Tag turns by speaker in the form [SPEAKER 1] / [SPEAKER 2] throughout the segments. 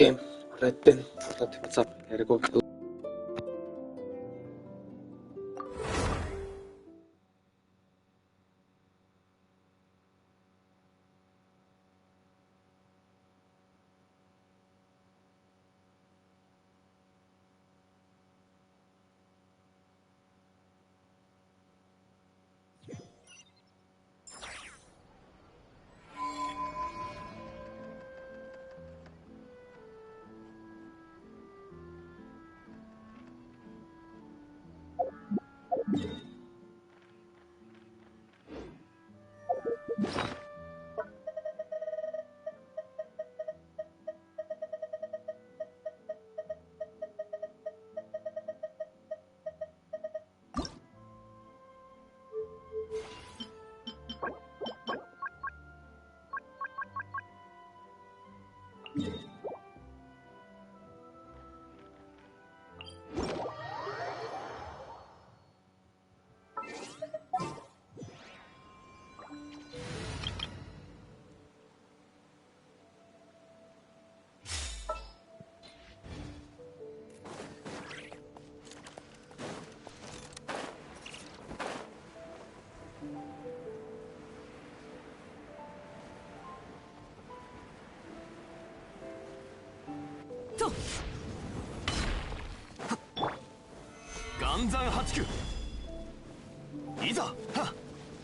[SPEAKER 1] Okay, alright then. What's up? Here we go.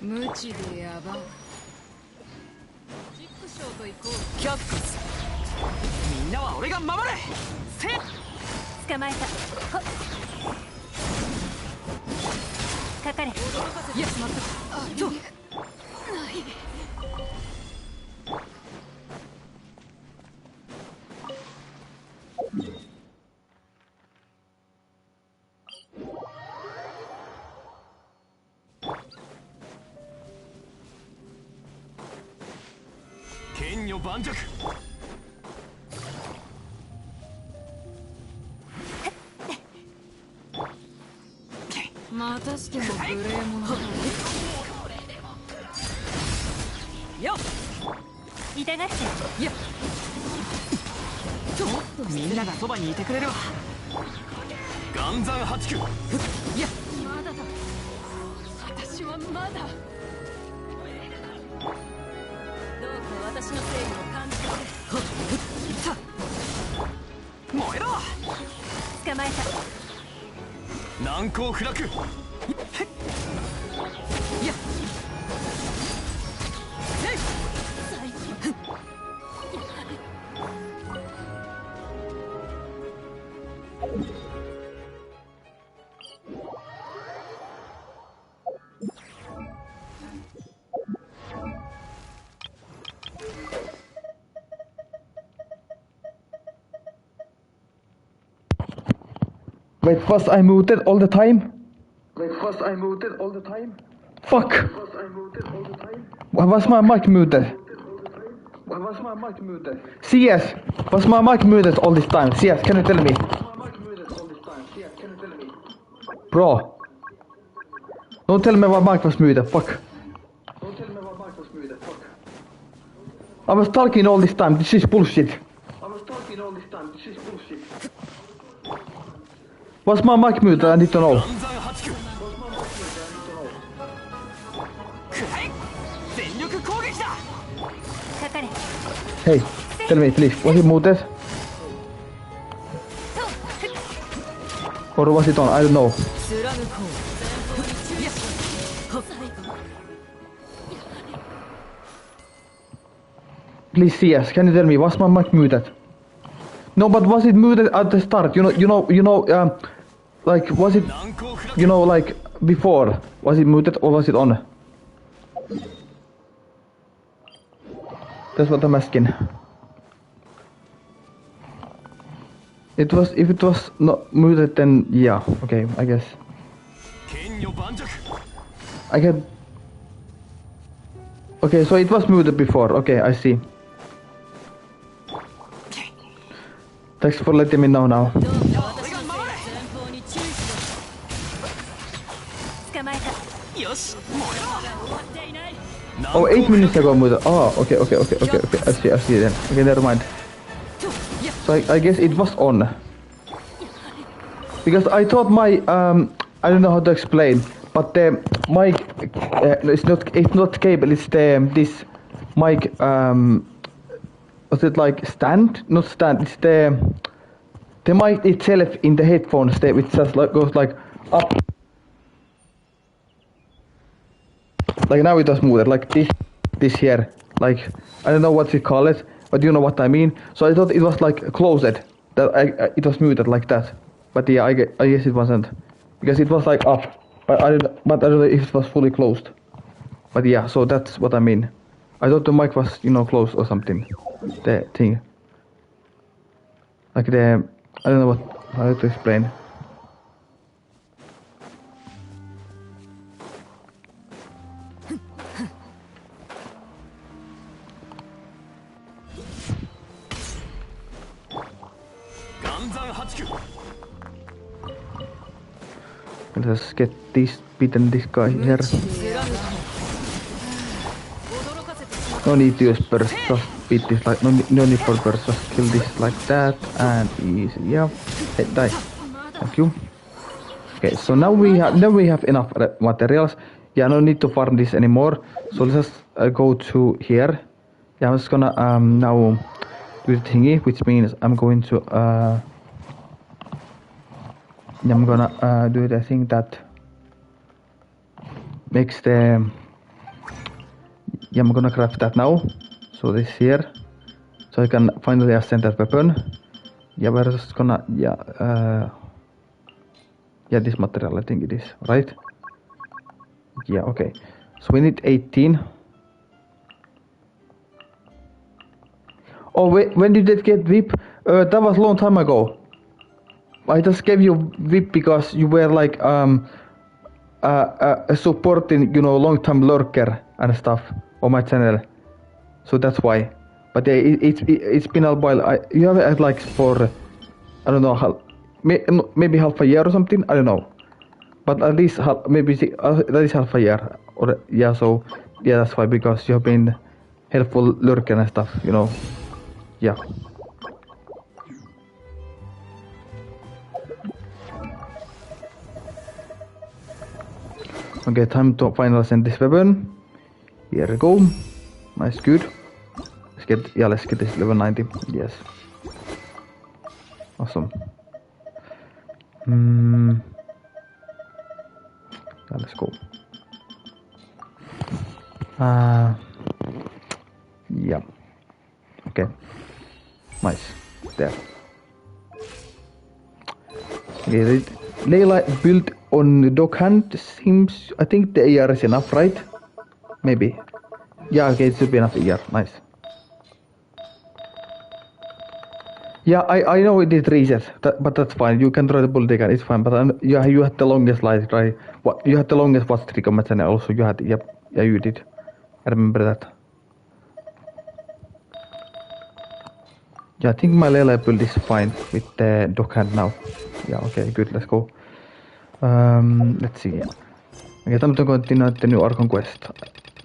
[SPEAKER 2] 無知でやばう。ジックショーと行こう。キャックス。みんなは俺が守れ。せっ。捕まえた。ほっ。かかれ。いや、しまった。あ、と。盤石。またしても無礼者だ。よっ。痛がって。いや。みんながそばにいてくれるわ。岩山八九。いや。まだだ。私はまだ。私の正義を感じてくれ。燃えろ。捕まえた。難攻不落。いや。
[SPEAKER 3] Wait, was I muted all the time? Fuck! Why was my mic muted? CS, was my mic muted all this time? CS, can you tell me? Bro. Don't tell me my mic was muted, fuck. I was talking all this time, this is bullshit. Was my mic muted? I need to know. Hey, tell me please, was it muted? Or was it on? I don't know. Please CS, can you tell me, was my mic muted? No, but was it muted at the start? Like, was it, like, before? Was it muted or was it on? That's what I'm asking. If it was not muted, then yeah, okay, I guess. I can... Okay, so it was muted before, okay, I see. Thanks for letting me know now. Oh, 8 minutes ago muted. Oh, okay, I see then. Okay, never mind. So I guess it was on. Because I thought my I don't know how to explain, but the mic it's not cable, it's the this mic was it like stand? Not stand, it's the mic itself in the headphones, which just like goes like up. Like now it was moved like this here. Like I don't know what you call it, but you know what I mean. So I thought it was like closed. That it was muted like that. But yeah, I guess it wasn't, because it was like up. But I don't know if it was fully closed. But yeah, so that's what I mean. I thought the mic was, you know, closed or something. The thing. Like I don't know how to explain. Let's get this beaten this guy here. No need to use burst, just beat this like no need for burst, just kill this like that and easy. Yeah, hey, die. Thank you. Okay, so now we have enough materials. Yeah, no need to farm this anymore. So let's just go to here. Yeah, I'm just gonna now do the thingy, which means I'm going to I'm gonna do the thing that makes the I'm gonna craft that now. So this here, so I can finally ascend that weapon. Yeah, we're just gonna yeah this material, I think it is right. Yeah, okay. So we need 18. Oh wait, when did it get VIP? That was a long time ago. I just gave you VIP because you were like supporting, you know, long-time lurker and stuff on my channel. So that's why. But it's been a while. You have it like for I don't know, maybe half a year or something. I don't know. But at least maybe that is half a year. Or yeah, so yeah, that's why, because you have been helpful lurking and stuff, you know. Yeah. Okay, time to finally send this weapon. Here we go. Nice, good. Let's get this level 90. Yes. Awesome. Yeah, let's go. Yeah. Okay. Nice. There. Okay, Layla built on the dockhand seems. I think the AR is enough, right? Maybe. Yeah, okay, it should be enough AR. Nice. Yeah, I know it did reset, but that's fine. You can try the bullet again, it's fine. But yeah, you had the longest life, right? What you had the longest watch streak on my channel. Also, you had yeah, you did. I remember that. Yeah, I think my Layla build is fine with the dockhand now. Yeah, okay, good. Let's go. Let's see. Okay, time to continue the new Archon quest.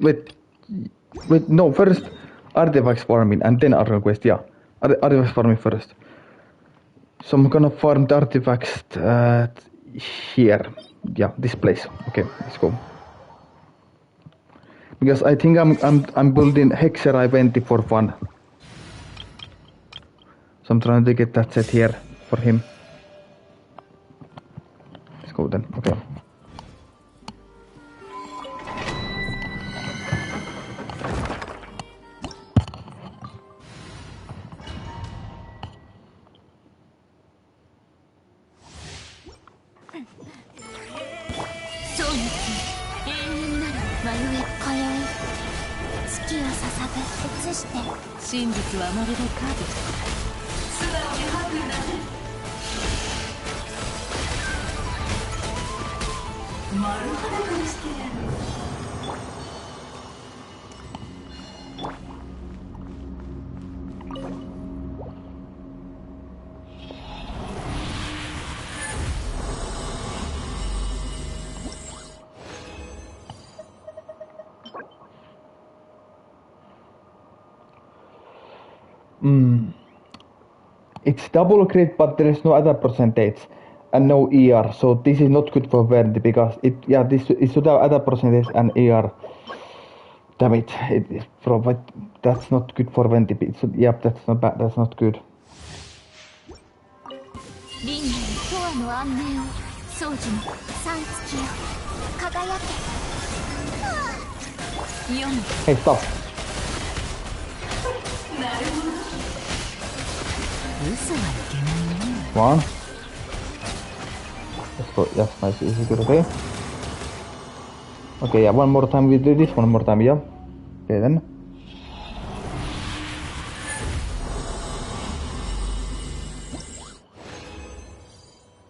[SPEAKER 3] Wait, no, first artifacts farming and then Archon quest. Yeah, artifacts farming first. So I'm gonna farm the artifacts here. Yeah, this place. Okay, let's go. Because I think I'm building Hexer 20 for fun. So I'm trying to get that set here for him. Let's go then. Okay. It's double crit, but there is no other percentage and no ER. So this is not good for Verdi because it should have other percentage and ER. Damn it! That's not good for Verdi. Yep, that's not bad. That's not good. Hey, stop! One. Let's go. Yes, nice. Easy, good. Okay. Okay, yeah. One more time we do this. One more time, yeah. Okay, then.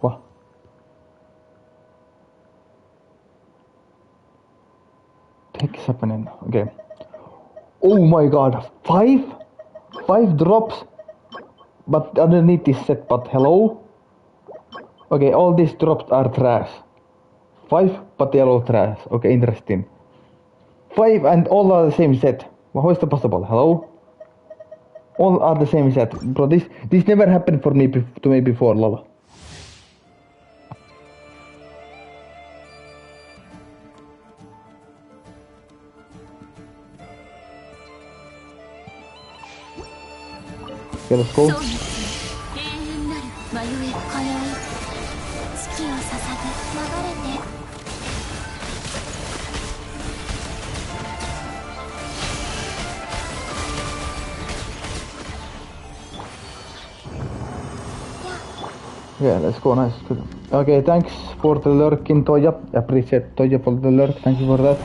[SPEAKER 3] What? The heck is happening? Okay. Oh my God! Five drops. But underneath is set. But hello. Okay, all these drops are trash. 5, but they're all trash. Okay, interesting. 5 and all are the same set. Well, how is that possible? Hello? All are the same set. Bro, this never happened to me before, lol. Okay, let's go. Yeah, let's go, nice. Good. Okay, thanks for the lurking, Toya. Appreciate Toya for the lurk, thank you for that.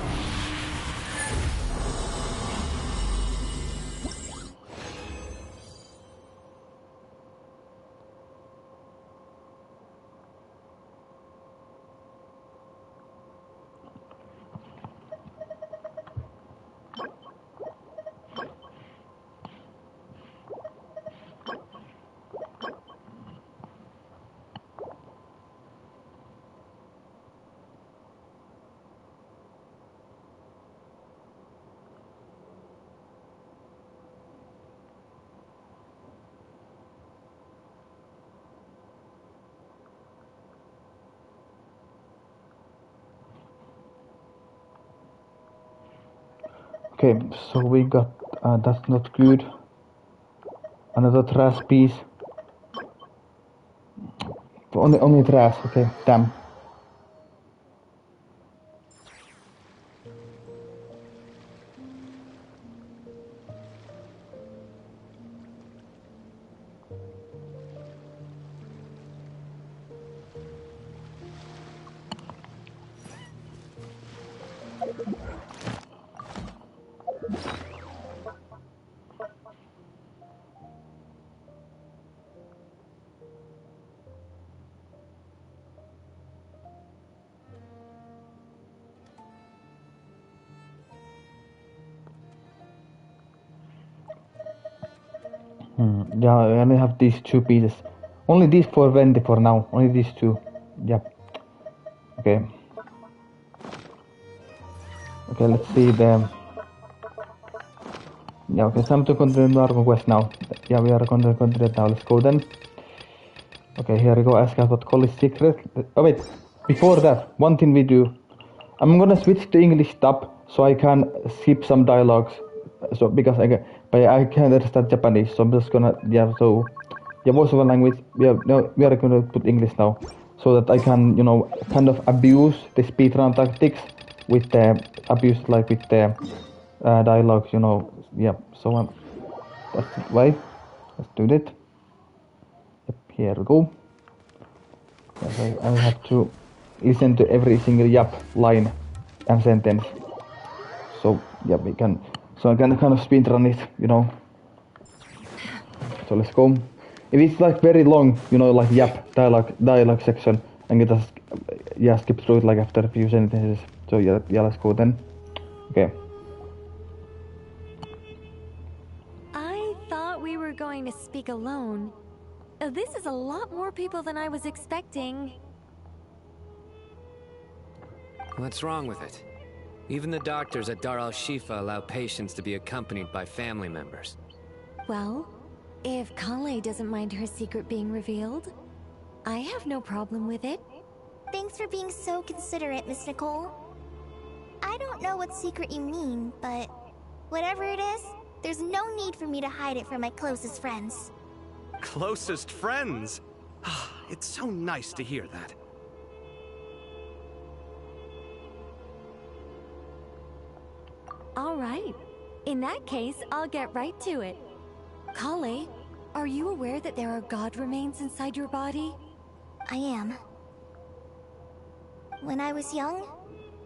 [SPEAKER 3] Okay, so we got, that's not good. Another trash piece. Only trash, okay, damn. Yeah, I only have these 2 pieces. Only these 4 Vendi for now. Only these 2. Yep. Okay. Okay, let's see the... Yeah, okay, it's time to continue the Archon quest now. Yeah, we are going to continue now. Let's go then. Okay, here we go. Ask about college secret. Oh wait, before that, one thing we do. I'm gonna switch to English tab so I can skip some dialogues. So because I can't understand Japanese, so I'm just gonna voice over language. We are gonna put English now, so that I can kind of abuse the speedrun tactics with the abuse like with the dialogues. Yeah. So that's right. Let's do that. Yep, here we go. Yes, I have to listen to every single line and sentence. So yeah, so I can kind of speedrun it, So let's go. If it's like very long, like dialogue section, and you just skip through it like after a few sentences. So yeah, let's go then. Okay.
[SPEAKER 4] I thought we were going to speak alone. This is a lot more people than I was expecting.
[SPEAKER 2] What's wrong with it? Even the doctors at Dar al-Shifa allow patients to be accompanied by family members.
[SPEAKER 4] Well, If Kale doesn't mind her secret being revealed, I have no problem with it.
[SPEAKER 5] Thanks for being so considerate, Miss Nicole. I don't know what secret you mean, but whatever it is, there's no need for me to hide it from my closest friends.
[SPEAKER 6] Closest friends? It's so nice to hear that.
[SPEAKER 4] All right. In that case, I'll get right to it. Kale, are you aware that there are god remains inside your body?
[SPEAKER 5] I am. When I was young,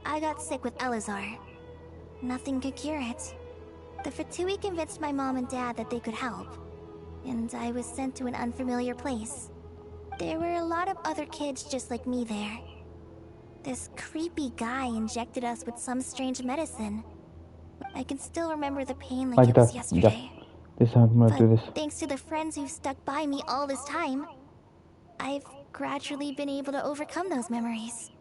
[SPEAKER 5] I got sick with Elazar. Nothing could cure it. The Fatui convinced my mom and dad that they could help, and I was sent to an unfamiliar place. There were a lot of other kids just like me there. This creepy guy injected us with some strange medicine. I can still remember the pain like it was yesterday.
[SPEAKER 3] This I'm gonna do this.
[SPEAKER 5] But thanks to the friends who've stuck by me all this time, I've gradually been able to overcome those memories.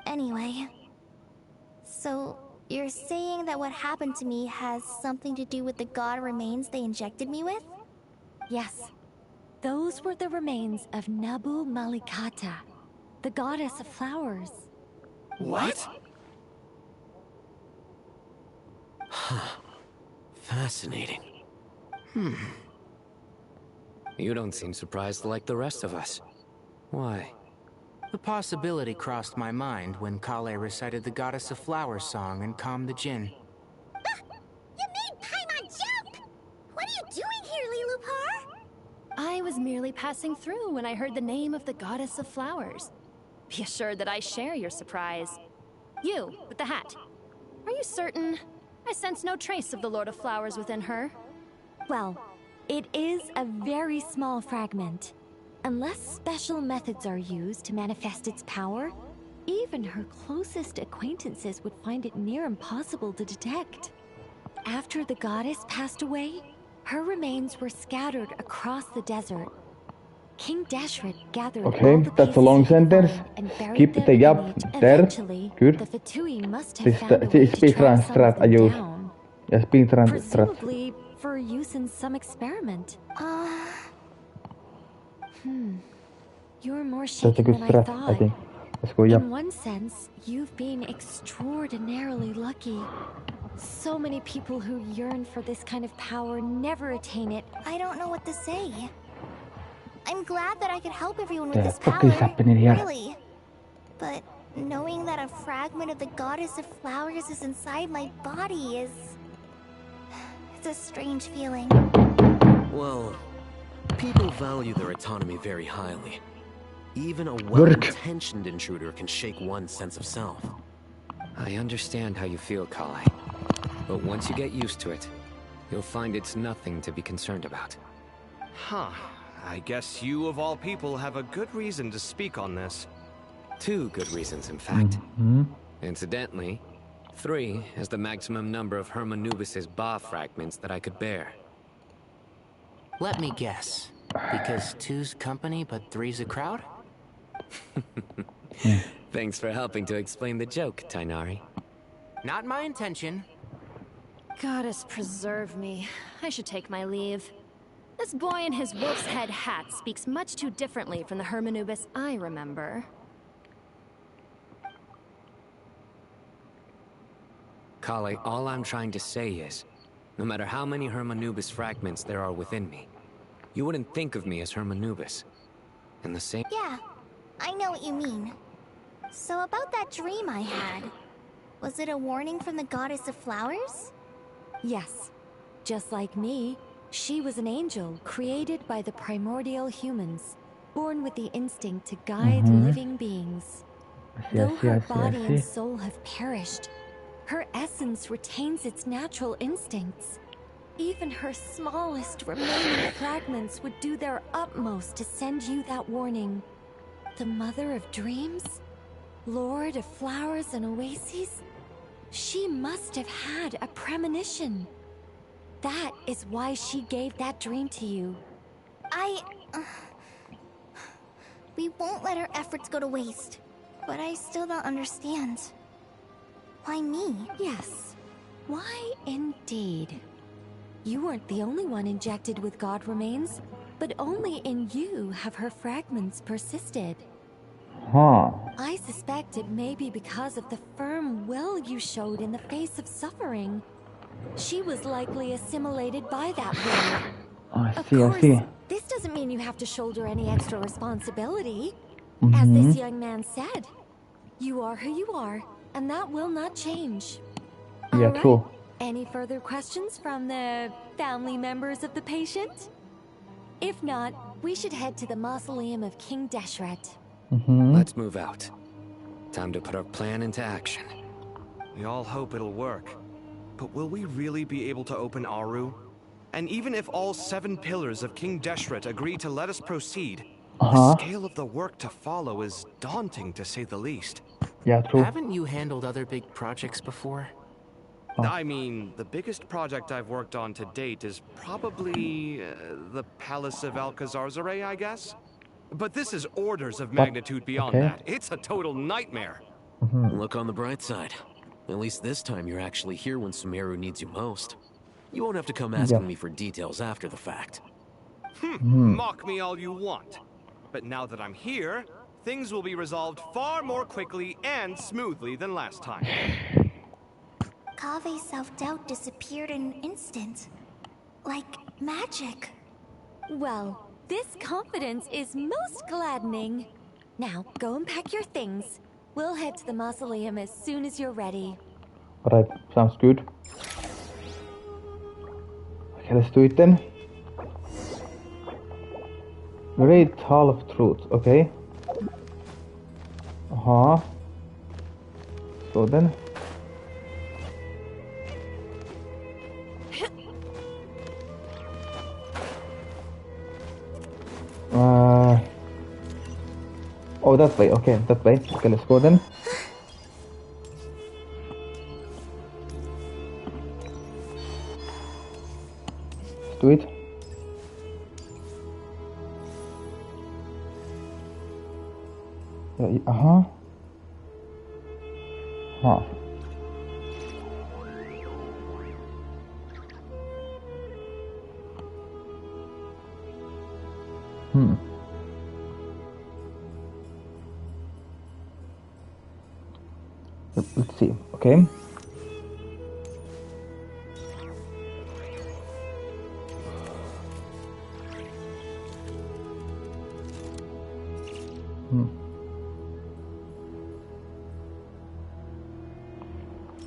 [SPEAKER 5] Anyway, so you're saying that what happened to me has something to do with the god remains they injected me with?
[SPEAKER 4] Yes. Those were the remains of Nabu Malikata, the goddess of flowers.
[SPEAKER 2] What? Fascinating. You don't seem surprised like the rest of us. Why?
[SPEAKER 7] The possibility crossed my mind when Kale recited the Goddess of Flowers song and calmed the Jinn.
[SPEAKER 5] You made Paimon jump! What are you doing here, Lilupar?
[SPEAKER 8] I was merely passing through when I heard the name of the Goddess of Flowers. Be assured that I share your surprise. You, with the hat. Are you certain? I sense no trace of the Lord of Flowers within her.
[SPEAKER 4] Well, it is a very small fragment. Unless special methods are used to manifest its power, even her closest acquaintances would find it near impossible to detect. After the goddess passed away, her remains were scattered across the desert. King Dashret gathered all
[SPEAKER 3] Okay,
[SPEAKER 4] the
[SPEAKER 3] that's a long
[SPEAKER 4] pieces he
[SPEAKER 3] sentence.
[SPEAKER 4] found and buried
[SPEAKER 3] Skip
[SPEAKER 4] them
[SPEAKER 3] the
[SPEAKER 4] in
[SPEAKER 3] gap
[SPEAKER 4] it.
[SPEAKER 3] there.
[SPEAKER 4] Eventually,
[SPEAKER 3] Good.
[SPEAKER 4] the Fatui must have
[SPEAKER 3] This
[SPEAKER 4] found a way to track
[SPEAKER 3] speedrun
[SPEAKER 4] some
[SPEAKER 3] strat
[SPEAKER 4] of
[SPEAKER 3] I
[SPEAKER 4] them
[SPEAKER 3] use.
[SPEAKER 4] down.
[SPEAKER 3] Ja speedrun strat.
[SPEAKER 4] Presumably for use in some experiment. You're more
[SPEAKER 3] That's a
[SPEAKER 4] shaken
[SPEAKER 3] good
[SPEAKER 4] than I
[SPEAKER 3] strat, I
[SPEAKER 4] thought.
[SPEAKER 3] think. Let's go, yep.
[SPEAKER 4] In one sense, you've been extraordinarily lucky. So many people who yearn for this kind of power never attain it.
[SPEAKER 5] I don't know what to say. I'm glad that I could help everyone with
[SPEAKER 3] The
[SPEAKER 5] this
[SPEAKER 3] fuck
[SPEAKER 5] power,
[SPEAKER 3] is happening here?
[SPEAKER 5] really. But knowing that a fragment of the Goddess of Flowers is inside my body is... It's a strange feeling.
[SPEAKER 2] Well, people value their autonomy very highly. Even a well-intentioned intruder can shake one's sense of self. I understand how you feel, Kale. But once you get used to it, you'll find it's nothing to be concerned about.
[SPEAKER 6] Huh. I guess you, of all people, have a good reason to speak on this.
[SPEAKER 2] 2 good reasons, in fact.
[SPEAKER 3] Hmm?
[SPEAKER 2] Incidentally, 3 is the maximum number of Hermanubis' Ba fragments that I could bear.
[SPEAKER 7] Let me guess. Because 2's company, but 3's a crowd?
[SPEAKER 2] Thanks for helping to explain the joke, Tainari.
[SPEAKER 7] Not my intention.
[SPEAKER 8] Goddess preserve me. I should take my leave. This boy in his wolf's head hat speaks much too differently from the Hermanubis I remember.
[SPEAKER 2] Kale, all I'm trying to say is, no matter how many Hermanubis fragments there are within me, you wouldn't think of me as Hermanubis. And the same...
[SPEAKER 5] Yeah, I know what you mean. So about that dream I had, was it a warning from the Goddess of Flowers?
[SPEAKER 4] Yes. Just like me, she was an angel created by the primordial humans, born with the instinct to guide living beings. Though her body and soul have perished, her essence retains its natural instincts. Even her smallest remaining fragments would do their utmost to send you that warning. The Mother of Dreams? Lord of Flowers and Oases? She must have had a premonition. That is why she gave that dream to you.
[SPEAKER 5] We won't let our efforts go to waste. But I still don't understand. Why me?
[SPEAKER 4] Yes. Why indeed? You weren't the only one injected with god remains, but only in you have her fragments persisted.
[SPEAKER 3] Huh.
[SPEAKER 4] I suspect it may be because of the firm will you showed in the face of suffering. She was likely assimilated by that will.
[SPEAKER 3] I
[SPEAKER 4] Of
[SPEAKER 3] see, I
[SPEAKER 4] course,
[SPEAKER 3] see.
[SPEAKER 4] this doesn't mean you have to shoulder any extra responsibility.
[SPEAKER 3] Mm-hmm.
[SPEAKER 4] As this young man said, you are who you are, and that will not change.
[SPEAKER 3] Yeah,
[SPEAKER 4] All right.
[SPEAKER 3] true.
[SPEAKER 4] Any further questions from the family members of the patient? If not, we should head to the mausoleum of King Deshret.
[SPEAKER 3] Mm-hmm.
[SPEAKER 2] Let's move out. Time to put our plan into action.
[SPEAKER 6] We all hope it'll work. But will we really be able to open Aru? And even if all 7 pillars of King Deshret agree to let us proceed, the scale of the work to follow is daunting, to say the least.
[SPEAKER 3] Yeah, true.
[SPEAKER 7] Haven't you handled other big projects before?
[SPEAKER 6] I mean, the biggest project I've worked on to date is probably the Palace of Alcazarzaray, I guess? But this is orders of magnitude beyond that. It's a total nightmare.
[SPEAKER 2] Look on the bright side. At least this time you're actually here when Sumeru needs you most. You won't have to come asking me for details after the fact.
[SPEAKER 6] Mock me all you want. But now that I'm here, things will be resolved far more quickly and smoothly than last time.
[SPEAKER 5] Kave's self-doubt disappeared in an instant. Like magic.
[SPEAKER 4] Well, this confidence is most gladdening. Now, go and pack your things. We'll head to the mausoleum as soon as you're ready.
[SPEAKER 3] Alright, sounds good. Okay, let's do it then. Great Hall of Truth, okay. So then. Oh, that way, okay, that way. Okay, let's go then. Let's do it. Let's see, okay.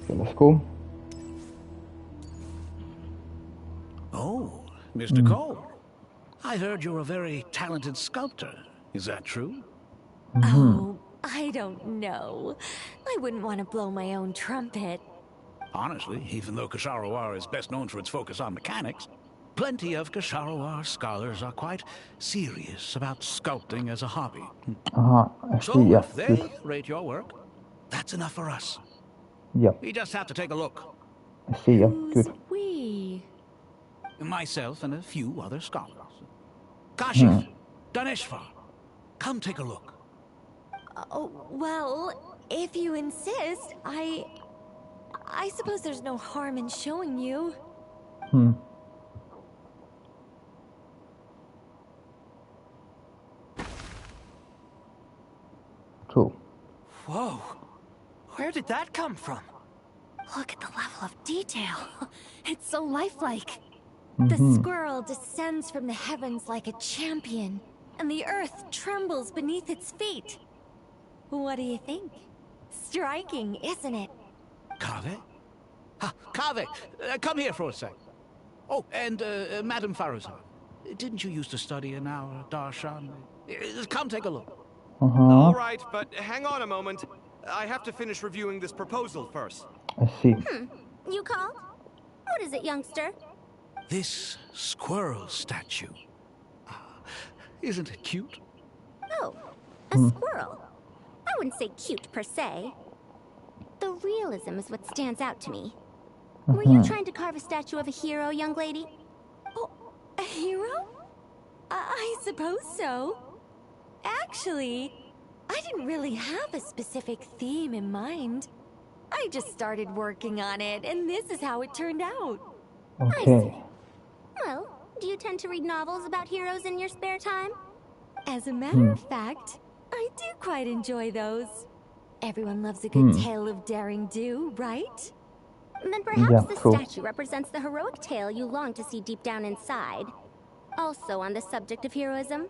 [SPEAKER 3] Okay, let's go.
[SPEAKER 9] Oh, Mr. Nicole. I heard you're a very talented sculptor. Is that true?
[SPEAKER 4] Oh, I don't know. I wouldn't want to blow my own trumpet.
[SPEAKER 9] Honestly, even though Kasharawar is best known for its focus on mechanics, plenty of Kasharawar scholars are quite serious about sculpting as a hobby.
[SPEAKER 3] I
[SPEAKER 9] So
[SPEAKER 3] see, yeah.
[SPEAKER 9] if they rate your work, that's enough for us.
[SPEAKER 3] Yep,
[SPEAKER 9] We just have to take a look.
[SPEAKER 3] I see, yeah,
[SPEAKER 4] Who's
[SPEAKER 3] good.
[SPEAKER 4] we?
[SPEAKER 9] Myself and a few other scholars. Kashif, Daneshvar, come take a look.
[SPEAKER 4] Oh, well, if you insist, I suppose there's no harm in showing you.
[SPEAKER 3] True.
[SPEAKER 7] Whoa! Where did that come from?
[SPEAKER 4] Look at the level of detail. It's so lifelike.
[SPEAKER 3] Mm-hmm.
[SPEAKER 4] The squirrel descends from the heavens like a champion, and the earth trembles beneath its feet. What do you think? Striking, isn't it?
[SPEAKER 9] Kave? Kave, come here for a sec. Oh, and Madam Faruzan, didn't you used to study in our darshan? Come take a look.
[SPEAKER 6] All right, but hang on a moment. I have to finish reviewing this proposal first.
[SPEAKER 3] I see.
[SPEAKER 5] You called? What is it, youngster?
[SPEAKER 9] This squirrel statue. Isn't it cute?
[SPEAKER 5] Oh, a squirrel. I wouldn't say cute per se. The realism is what stands out to me. Were you trying to carve a statue of a hero, young lady?
[SPEAKER 4] Oh, a hero? I suppose so. Actually, I didn't really have a specific theme in mind. I just started working on it, and this is how it turned out.
[SPEAKER 3] Okay.
[SPEAKER 5] Well, do you tend to read novels about heroes in your spare time?
[SPEAKER 4] As a matter of fact, I do quite enjoy those. Everyone loves a good tale of daring do, right?
[SPEAKER 5] Then perhaps the statue represents the heroic tale you long to see deep down inside. Also on the subject of heroism,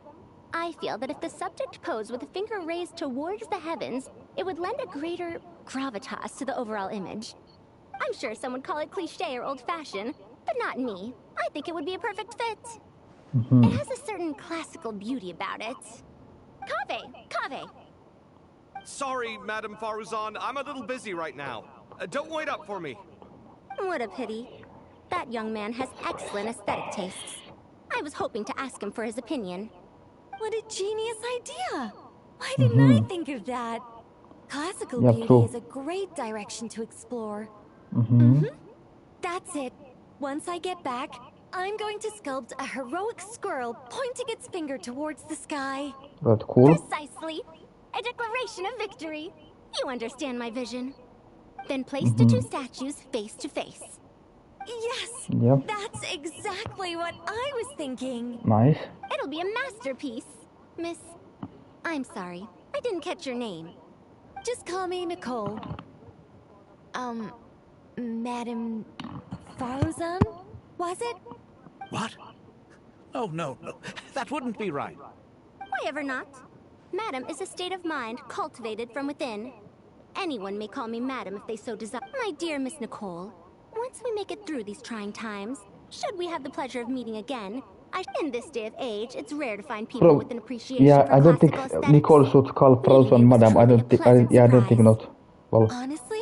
[SPEAKER 5] I feel that if the subject posed with a finger raised towards the heavens, it would lend a greater gravitas to the overall image. I'm sure some would call it cliché or old-fashioned, but not me. I think it would be a perfect fit. It has a certain classical beauty about it. Kaveh!
[SPEAKER 6] Sorry, Madame Faruzan, I'm a little busy right now. Don't wait up for me.
[SPEAKER 5] What a pity. That young man has excellent aesthetic tastes. I was hoping to ask him for his opinion.
[SPEAKER 4] What a genius idea! Why didn't I think of that? Classical beauty is a great direction to explore. That's it. Once I get back, I'm going to sculpt a heroic squirrel pointing its finger towards the sky.
[SPEAKER 3] That's cool.
[SPEAKER 5] Precisely. A declaration of victory. You understand my vision. Then place the two statues face to face.
[SPEAKER 4] Yes!
[SPEAKER 3] Yep.
[SPEAKER 4] That's exactly what I was thinking.
[SPEAKER 3] Nice.
[SPEAKER 5] It'll be a masterpiece. Miss... I'm sorry. I didn't catch your name.
[SPEAKER 4] Just call me Nicole. Madame Faruzan? Was it?
[SPEAKER 9] What? Oh, no. That wouldn't be right.
[SPEAKER 5] Why ever not? Madam is a state of mind cultivated from within. Anyone may call me Madam if they so desire. My dear Miss Nicole, once we make it through these trying times, should we have the pleasure of meeting again, in this day of age, it's rare to find people with an appreciation for
[SPEAKER 3] I don't think Nicole should call Faruzan Madam. I don't think not. Well,
[SPEAKER 4] honestly,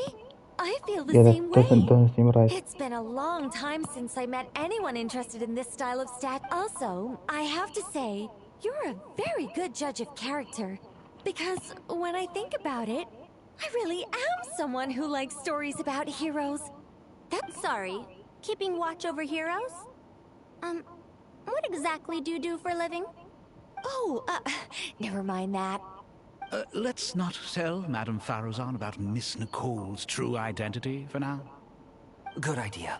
[SPEAKER 4] I feel the same way.
[SPEAKER 3] Doesn't seem right.
[SPEAKER 4] It's been a long time since I met anyone interested in this style of stat. Also, I have to say, you're a very good judge of character. Because when I think about it, I really am someone who likes stories about heroes.
[SPEAKER 5] Sorry, keeping watch over heroes? What exactly do you do for a living?
[SPEAKER 4] Oh, never mind that.
[SPEAKER 9] Let's not tell Madame Faruzan about Miss Nicole's true identity for now.
[SPEAKER 10] Good idea.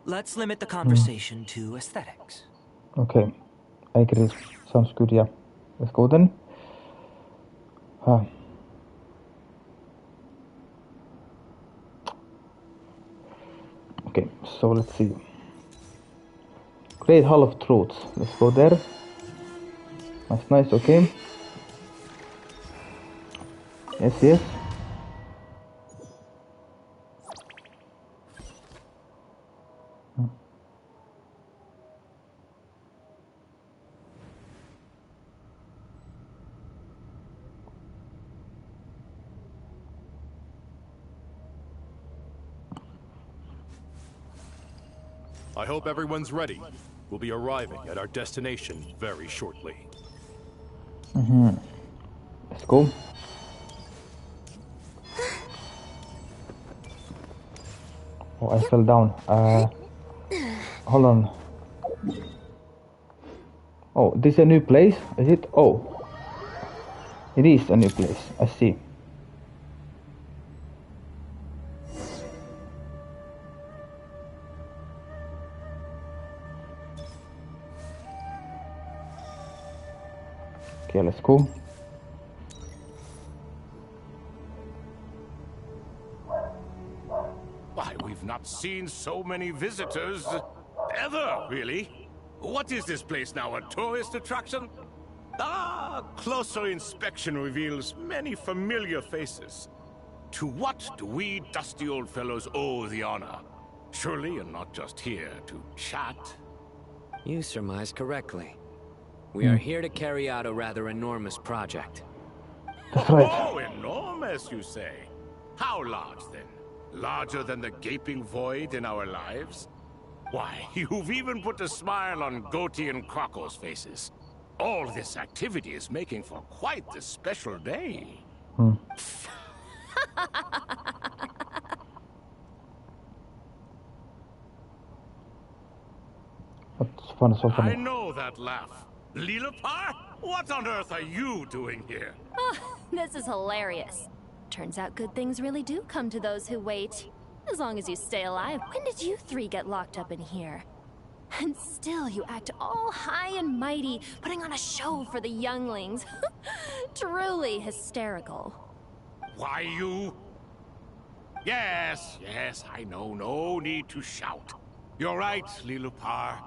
[SPEAKER 10] Let's limit the conversation to aesthetics.
[SPEAKER 3] Okay, I agree. Sounds good, yeah. Let's go then. Okay, so let's see. Great Hall of Truths. Let's go there. That's nice, okay. Yes.
[SPEAKER 11] I hope everyone's ready. We'll be arriving at our destination very shortly.
[SPEAKER 3] Let's go. Oh, I fell down. Hold on. Oh, this is a new place? Is it? Oh. It is a new place. I see. Okay, let's go.
[SPEAKER 12] Why, we've not seen so many visitors ever, really. What is this place now, a tourist attraction? Ah, closer inspection reveals many familiar faces. To what do we dusty old fellows owe the honor? Surely you're not just here to chat.
[SPEAKER 2] You surmise correctly. We are here to carry out a rather enormous project.
[SPEAKER 3] That's right.
[SPEAKER 12] Oh, enormous, you say? How large, then? Larger than the gaping void in our lives? Why, you've even put a smile on Goatee and Croco's faces. All this activity is making for quite the special day.
[SPEAKER 3] What's fun, so funny?
[SPEAKER 12] I know that laugh. Lilapar? What on earth are you doing here?
[SPEAKER 8] This is hilarious. Turns out good things really do come to those who wait. As long as you stay alive. When did you three get locked up in here? And still you act all high and mighty, putting on a show for the younglings. Truly hysterical.
[SPEAKER 12] Why you? Yes, I know, no need to shout. You're right, Lilupar.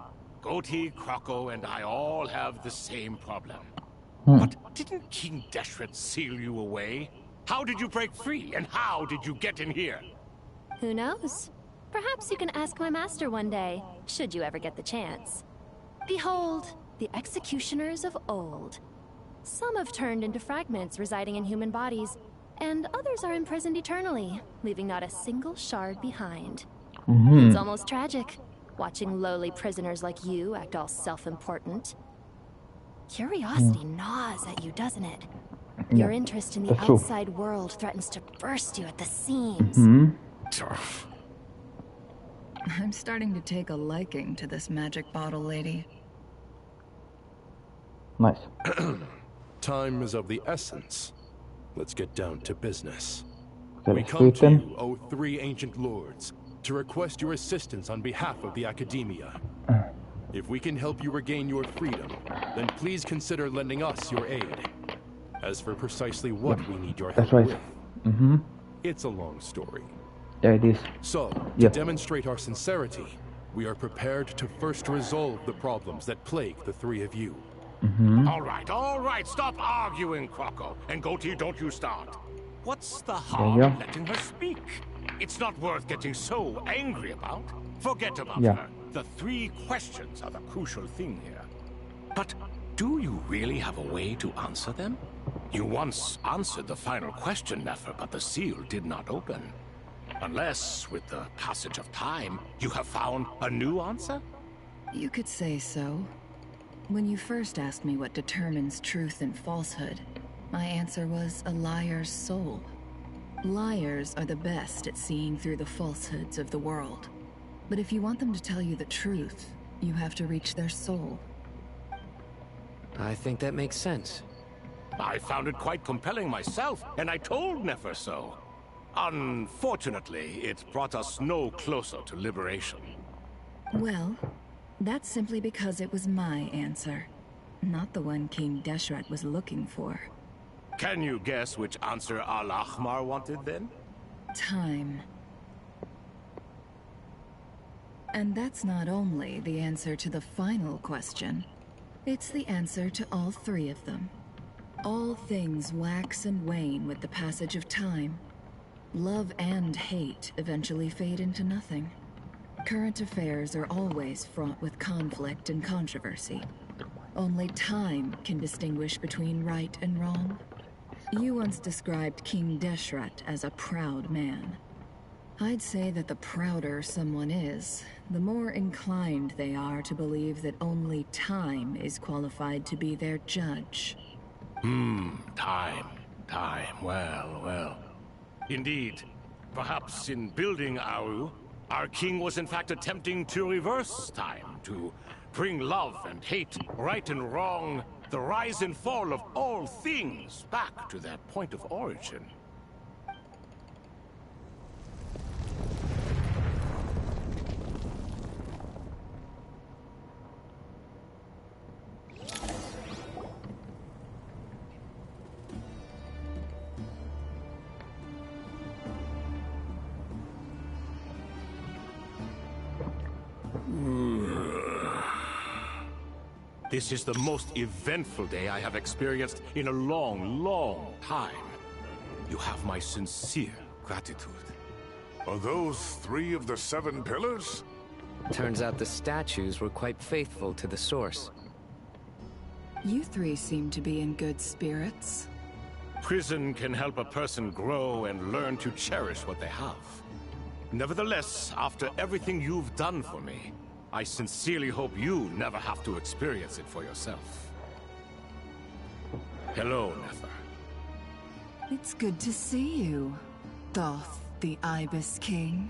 [SPEAKER 12] Goatee, Croco, and I all have the same problem. But didn't King Deshret seal you away? How did you break free, and how did you get in here?
[SPEAKER 8] Who knows? Perhaps you can ask my master one day, should you ever get the chance. Behold, the executioners of old. Some have turned into fragments residing in human bodies, and others are imprisoned eternally, leaving not a single shard behind. It's almost tragic, watching lowly prisoners like you act all self-important. Curiosity gnaws at you, doesn't it? Your interest in the outside world threatens to burst you at the seams.
[SPEAKER 13] I'm starting to take a liking to this magic bottle lady.
[SPEAKER 3] Nice.
[SPEAKER 11] Time is of the essence. Let's get down to business.
[SPEAKER 3] Okay,
[SPEAKER 11] We
[SPEAKER 3] let's
[SPEAKER 11] come
[SPEAKER 3] do it
[SPEAKER 11] to
[SPEAKER 3] then.
[SPEAKER 11] you, O three ancient lords, to request your assistance on behalf of the Academia. If we can help you regain your freedom, then please consider lending us your aid. As for precisely what we need your help
[SPEAKER 3] That's right.
[SPEAKER 11] with, it's a long story.
[SPEAKER 3] Yeah, it is.
[SPEAKER 11] So, to demonstrate our sincerity, we are prepared to first resolve the problems that plague the three of you.
[SPEAKER 12] All right, stop arguing, Croco. And Goatee, don't you start. What's the harm in letting her speak? It's not worth getting so angry about. Forget about her. The three questions are the crucial thing here. But do you really have a way to answer them? You once answered the final question, Nefer, but the seal did not open. Unless, with the passage of time, you have found a new answer?
[SPEAKER 13] You could say so. When you first asked me what determines truth and falsehood, my answer was a liar's soul. Liars are the best at seeing through the falsehoods of the world. But if you want them to tell you the truth, you have to reach their soul.
[SPEAKER 2] I think that makes sense.
[SPEAKER 12] I found it quite compelling myself, and I told Nefer so. Unfortunately, it brought us no closer to liberation.
[SPEAKER 13] Well, that's simply because it was my answer, not the one King Deshret was looking for.
[SPEAKER 12] Can you guess which answer Al-Ahmar wanted then?
[SPEAKER 13] Time. And that's not only the answer to the final question, it's the answer to all three of them. All things wax and wane with the passage of time. Love and hate eventually fade into nothing. Current affairs are always fraught with conflict and controversy. Only time can distinguish between right and wrong. You once described King Deshret as a proud man. I'd say that the prouder someone is, the more inclined they are to believe that only time is qualified to be their judge.
[SPEAKER 12] Time. Well. Indeed. Perhaps in building Aru, our king was in fact attempting to reverse time, to bring love and hate, right and wrong, the rise and fall of all things back to their point of origin. This is the most eventful day I have experienced in a long time. You have my sincere gratitude.
[SPEAKER 14] Are those three of the 7 pillars?
[SPEAKER 2] Turns out the statues were quite faithful to the source.
[SPEAKER 13] You three seem to be in good spirits.
[SPEAKER 12] Prison can help a person grow and learn to cherish what they have. Nevertheless, after everything you've done for me, I sincerely hope you never have to experience it for yourself. Hello, Nefer.
[SPEAKER 13] It's good to see you, Thoth the Ibis King.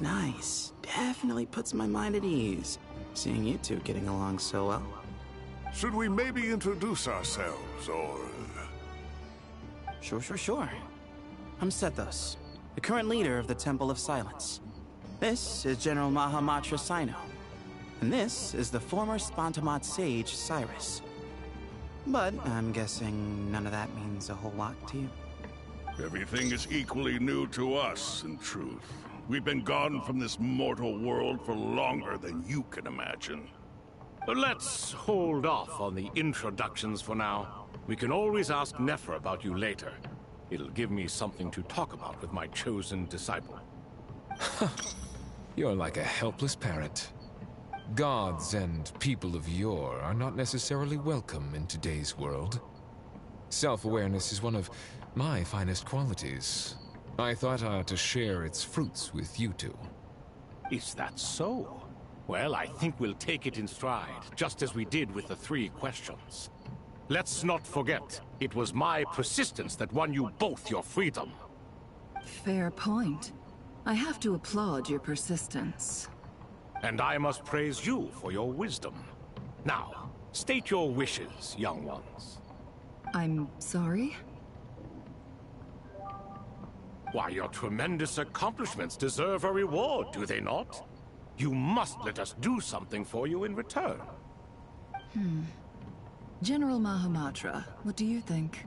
[SPEAKER 15] Nice. Definitely puts my mind at ease, seeing you two getting along so well.
[SPEAKER 14] Should we maybe introduce ourselves, or...
[SPEAKER 15] Sure. I'm Sethos, the current leader of the Temple of Silence. This is General Mahamatra Sino, And this is the former Spantamot sage, Cyrus. But I'm guessing none of that means a whole lot to you.
[SPEAKER 14] Everything is equally new to us, in truth. We've been gone from this mortal world for longer than you can imagine.
[SPEAKER 12] Let's hold off on the introductions for now. We can always ask Nefer about you later. It'll give me something to talk about with my chosen disciple.
[SPEAKER 16] You're like a helpless parrot. Gods and people of yore are not necessarily welcome in today's world. Self-awareness is one of my finest qualities. I thought I ought to share its fruits with you two.
[SPEAKER 12] Is that so? Well, I think we'll take it in stride, just as we did with the 3 questions. Let's not forget, it was my persistence that won you both your freedom.
[SPEAKER 13] Fair point. I have to applaud your persistence.
[SPEAKER 12] And I must praise you for your wisdom. Now, state your wishes, young ones.
[SPEAKER 13] I'm sorry?
[SPEAKER 12] Why, your tremendous accomplishments deserve a reward, do they not? You must let us do something for you in return.
[SPEAKER 13] General Mahamatra, what do you think?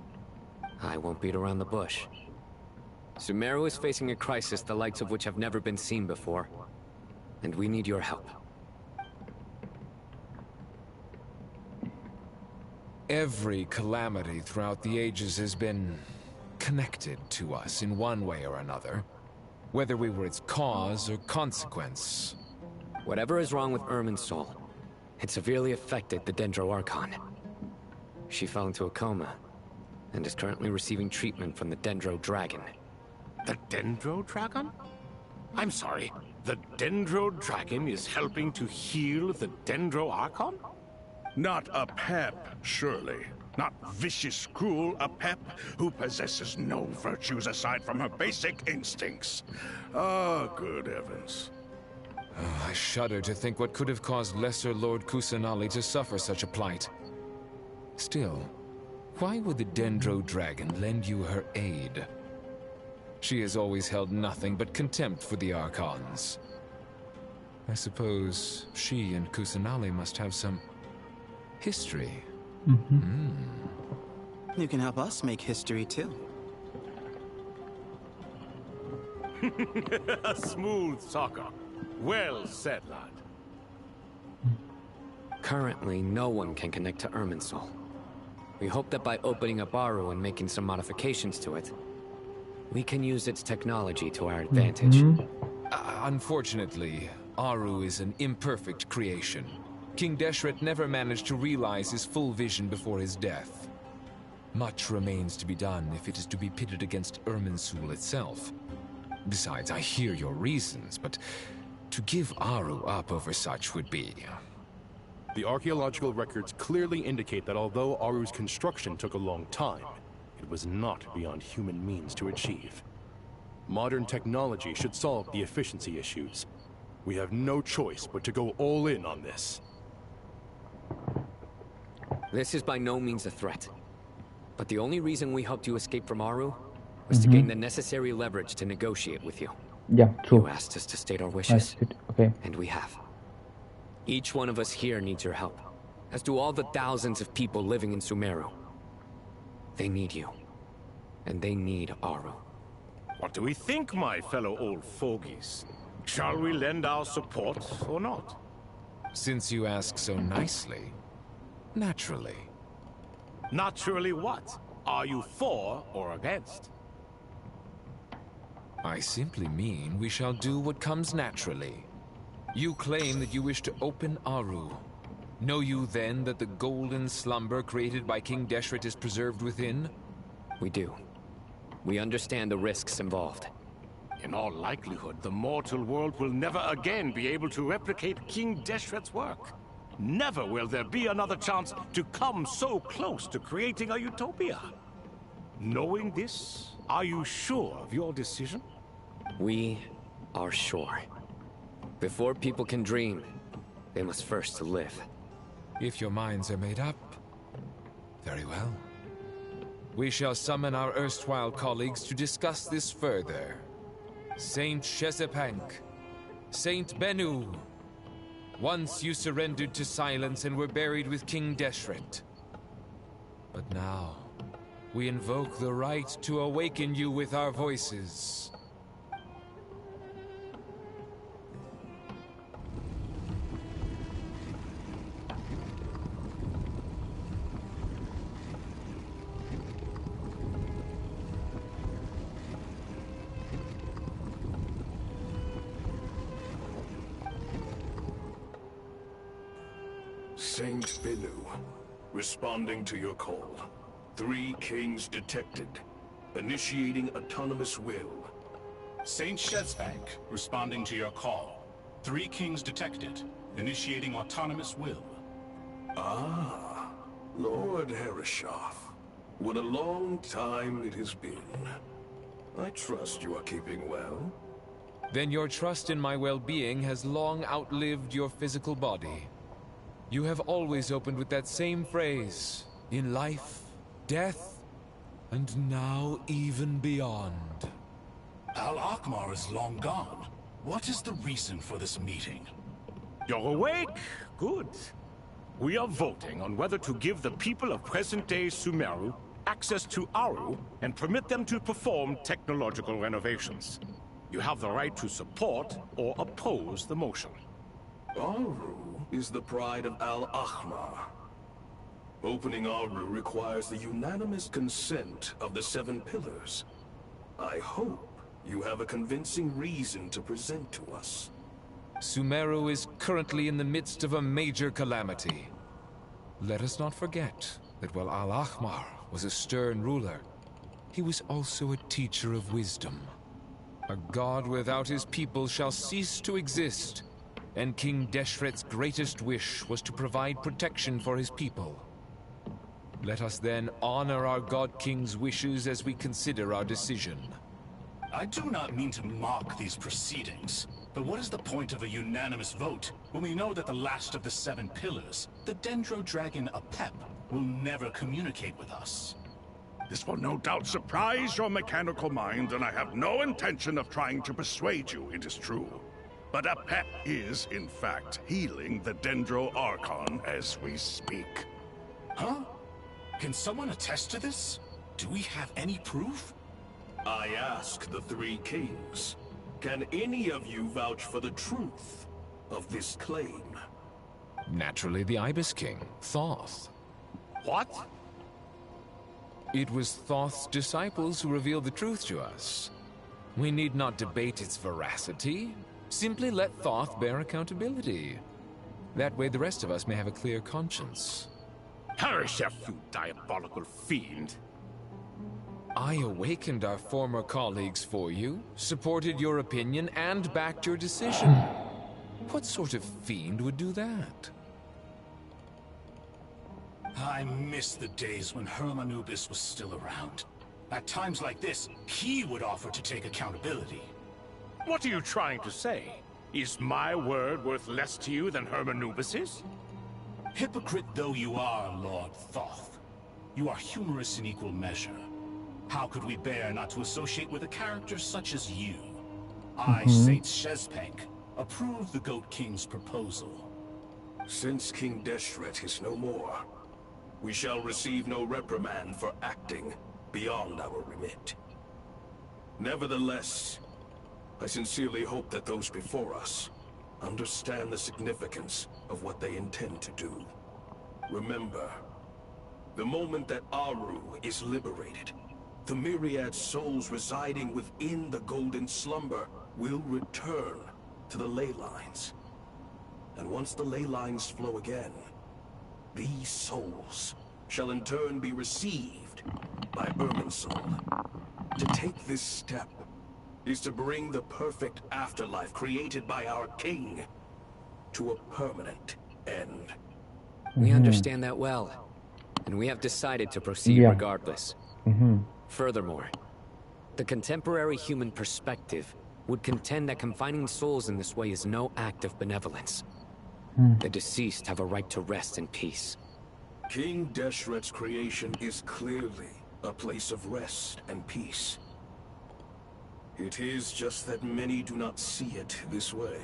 [SPEAKER 2] I won't beat around the bush. Sumeru is facing a crisis the likes of which have never been seen before. And we need your help.
[SPEAKER 16] Every calamity throughout the ages has been connected to us in one way or another, whether we were its cause or consequence.
[SPEAKER 2] Whatever is wrong with Irminsul, it severely affected the Dendro Archon. She fell into a coma, and is currently receiving treatment from the Dendro Dragon.
[SPEAKER 12] The Dendro Dragon? I'm sorry, the Dendro Dragon is helping to heal the Dendro Archon?
[SPEAKER 14] Not a pep, surely. Not vicious, cruel a pep who possesses no virtues aside from her basic instincts. Ah, good heavens.
[SPEAKER 16] Oh, I shudder to think what could have caused Lesser Lord Kusanali to suffer such a plight. Still, why would the Dendro Dragon lend you her aid? She has always held nothing but contempt for the Archons. I suppose she and Kusanali must have some history.
[SPEAKER 15] You can help us make history too.
[SPEAKER 12] Smooth talker. Well said, lad.
[SPEAKER 2] Currently, no one can connect to Irminsul. We hope that by opening up Aru and making some modifications to it, we can use its technology to our advantage.
[SPEAKER 16] Unfortunately, Aru is an imperfect creation. King Deshret never managed to realize his full vision before his death. Much remains to be done if it is to be pitted against Irminsul itself. Besides, I hear your reasons, but to give Aru up over such would be...
[SPEAKER 11] The archaeological records clearly indicate that although Aru's construction took a long time, it was not beyond human means to achieve. Modern technology should solve the efficiency issues. We have no choice but to go all in on this.
[SPEAKER 2] This is by no means a threat. But the only reason we helped you escape from Aru was to gain the necessary leverage to negotiate with you.
[SPEAKER 3] Yeah, true.
[SPEAKER 2] You asked us to state our wishes.
[SPEAKER 3] Okay.
[SPEAKER 2] And we have. Each one of us here needs your help, as do all the thousands of people living in Sumeru. They need you. And they need Aru.
[SPEAKER 12] What do we think, my fellow old fogies? Shall we lend our support or not?
[SPEAKER 16] Since you ask so nicely, naturally.
[SPEAKER 12] Naturally what? Are you for or against?
[SPEAKER 16] I simply mean we shall do what comes naturally. You claim that you wish to open Aru. Know you then that the golden slumber created by King Deshret is preserved within?
[SPEAKER 2] We do. We understand the risks involved.
[SPEAKER 12] In all likelihood, the mortal world will never again be able to replicate King Deshret's work. Never will there be another chance to come so close to creating a utopia. Knowing this, are you sure of your decision?
[SPEAKER 2] We are sure. Before people can dream, they must first live.
[SPEAKER 16] If your minds are made up, very well. We shall summon our erstwhile colleagues to discuss this further. Saint Shezepank, Saint Benu, Once you surrendered to silence and were buried with King Deshret. But now, we invoke the right to awaken you with our voices.
[SPEAKER 14] Saint Binu, responding to your call. 3 kings detected. Initiating autonomous will.
[SPEAKER 17] Saint Shezbank, responding to your call. 3 kings detected. Initiating autonomous will.
[SPEAKER 14] Ah, Lord Herreshoff. What a long time it has been. I trust you are keeping well.
[SPEAKER 16] Then your trust in my well-being has long outlived your physical body. You have always opened with that same phrase, in life, death, and now even beyond.
[SPEAKER 17] Al-Akmar is long gone. What is the reason for this meeting?
[SPEAKER 12] You're awake? Good. We are voting on whether to give the people of present-day Sumeru access to Aru and permit them to perform technological renovations. You have the right to support or oppose the motion.
[SPEAKER 14] Aru is the pride of Al-Akmar. Opening Aru requires the unanimous consent of the 7 pillars. I hope you have a convincing reason to present to us.
[SPEAKER 16] Sumeru is currently in the midst of a major calamity. Let us not forget that while Al-Akmar was a stern ruler, he was also a teacher of wisdom. A god without his people shall cease to exist, and King Deshret's greatest wish was to provide protection for his people. Let us then honor our God King's wishes as we consider our decision.
[SPEAKER 17] I do not mean to mock these proceedings, but what is the point of a unanimous vote when we know that the last of the 7 pillars, the Dendro Dragon Apep, will never communicate with us?
[SPEAKER 14] This will no doubt surprise your mechanical mind, and I have no intention of trying to persuade you it is true. But Apep is, in fact, healing the Dendro Archon as we speak.
[SPEAKER 17] Huh? Can someone attest to this? Do we have any proof?
[SPEAKER 14] I ask the 3 kings. Can any of you vouch for the truth of this claim?
[SPEAKER 16] Naturally, the Ibis King, Thoth.
[SPEAKER 12] What?
[SPEAKER 16] It was Thoth's disciples who revealed the truth to us. We need not debate its veracity. Simply let Thoth bear accountability. That way the rest of us may have a clear conscience.
[SPEAKER 12] Herreshoff, you diabolical fiend!
[SPEAKER 16] I awakened our former colleagues for you, supported your opinion, and backed your decision. What sort of fiend would do that?
[SPEAKER 17] I miss the days when Hermanubis was still around. At times like this, he would offer to take accountability.
[SPEAKER 12] What are you trying to say? Is my word worth less to you than Hermanubis's?
[SPEAKER 17] Hypocrite though you are, Lord Thoth, you are humorous in equal measure. How could we bear not to associate with a character such as you? I, Saint Shezbank, approve the Goat King's proposal.
[SPEAKER 14] Since King Deshret is no more, we shall receive no reprimand for acting beyond our remit. Nevertheless, I sincerely hope that those before us understand the significance of what they intend to do. Remember, the moment that Aru is liberated, the myriad souls residing within the Golden Slumber will return to the ley lines. And once the ley lines flow again, these souls shall in turn be received by Irminsul. To take this step is to bring the perfect afterlife created by our king to a permanent end.
[SPEAKER 2] We understand that well, and we have decided to proceed regardless. Furthermore, the contemporary human perspective would contend that confining souls in this way is no act of benevolence. The deceased have a right to rest in peace.
[SPEAKER 14] King Deshret's creation is clearly a place of rest and peace. It is just that many do not see it this way.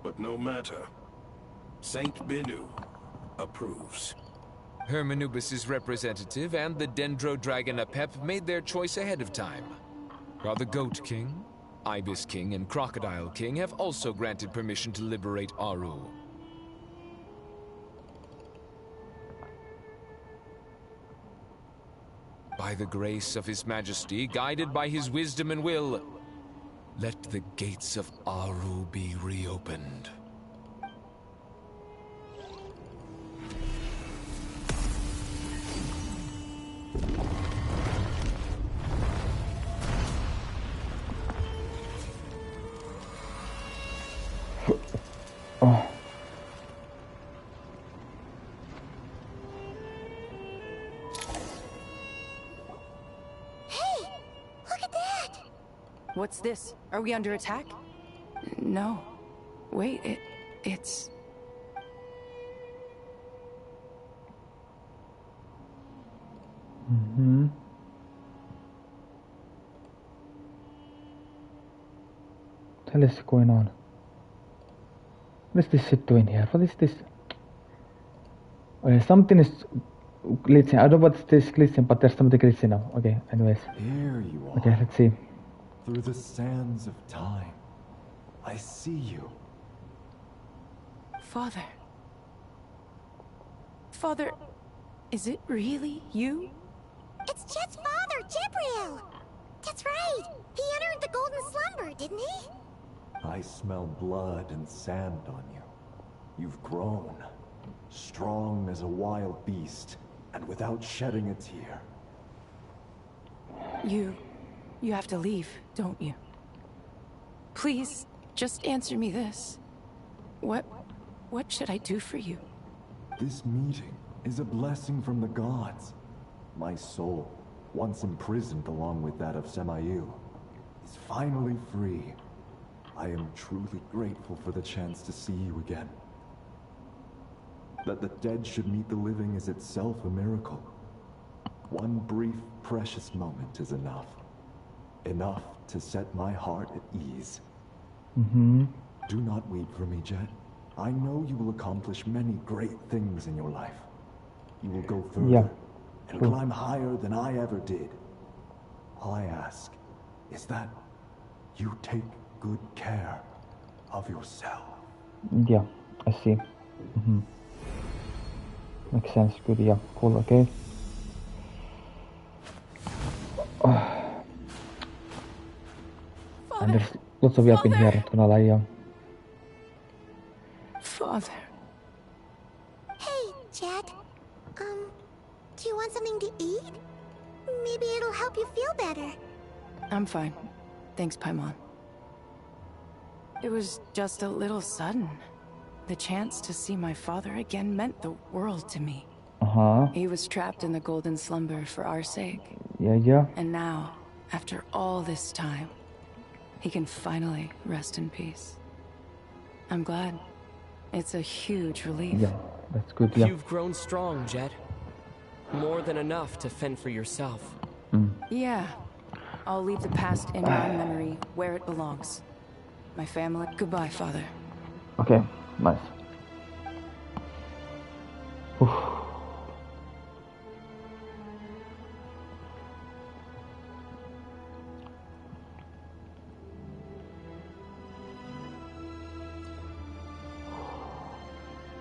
[SPEAKER 14] But no matter. Saint Binu approves.
[SPEAKER 16] Hermanubis' representative and the Dendro Dragon Apep made their choice ahead of time. While the Goat King, Ibis King, and Crocodile King have also granted permission to liberate Aru. By the grace of His Majesty, guided by his wisdom and will, let the gates of Aru be reopened.
[SPEAKER 3] Oh.
[SPEAKER 18] Hey! Look at that!
[SPEAKER 19] What's this? Are we under attack?
[SPEAKER 20] No. Wait, it's...
[SPEAKER 3] Mm-hmm. What the hell is going on? What is this shit doing here? What is this? Okay, something is glitching. I don't know what this glitching, but there's something glitching now. Okay, anyways.
[SPEAKER 21] Here you are.
[SPEAKER 3] Okay, let's see.
[SPEAKER 21] Through the sands of time, I see you.
[SPEAKER 20] Father. Father, is it really you?
[SPEAKER 18] It's Jet's father, Jibril! That's right! He entered the Golden Slumber, didn't he?
[SPEAKER 21] I smell blood and sand on you. You've grown. Strong as a wild beast, and without shedding a tear.
[SPEAKER 20] You have to leave, don't you? Please, just answer me this. What should I do for you?
[SPEAKER 21] This meeting is a blessing from the gods. My soul, once imprisoned along with that of Semail, is finally free. I am truly grateful for the chance to see you again. That the dead should meet the living is itself a miracle. One brief, precious moment is enough. Enough to set my heart at ease.
[SPEAKER 3] Mm-hmm.
[SPEAKER 21] Do not weep for me, Jet. I know you will accomplish many great things in your life. You will go further and climb higher than I ever did. All I ask is that you take good care of yourself.
[SPEAKER 3] Yeah, I see. Mm-hmm. Makes sense. Good, yeah. Cool, okay. And there's lots of yapping here, not gonna lie, yeah.
[SPEAKER 20] Father.
[SPEAKER 18] Hey, Jet. Do you want something to eat? Maybe it'll help you feel better.
[SPEAKER 20] I'm fine. Thanks, Paimon. It was just a little sudden. The chance to see my father again meant the world to me.
[SPEAKER 3] Uh-huh.
[SPEAKER 20] He was trapped in the Golden Slumber for our sake.
[SPEAKER 3] Yeah.
[SPEAKER 20] And now, after all this time, he can finally rest in peace. I'm glad. It's a huge relief.
[SPEAKER 3] Yeah, that's good, yeah.
[SPEAKER 2] You've grown strong, Jet. More than enough to fend for yourself.
[SPEAKER 20] Yeah. I'll leave the past in my memory where it belongs. My family. Goodbye, Father.
[SPEAKER 3] Okay, nice. Oof.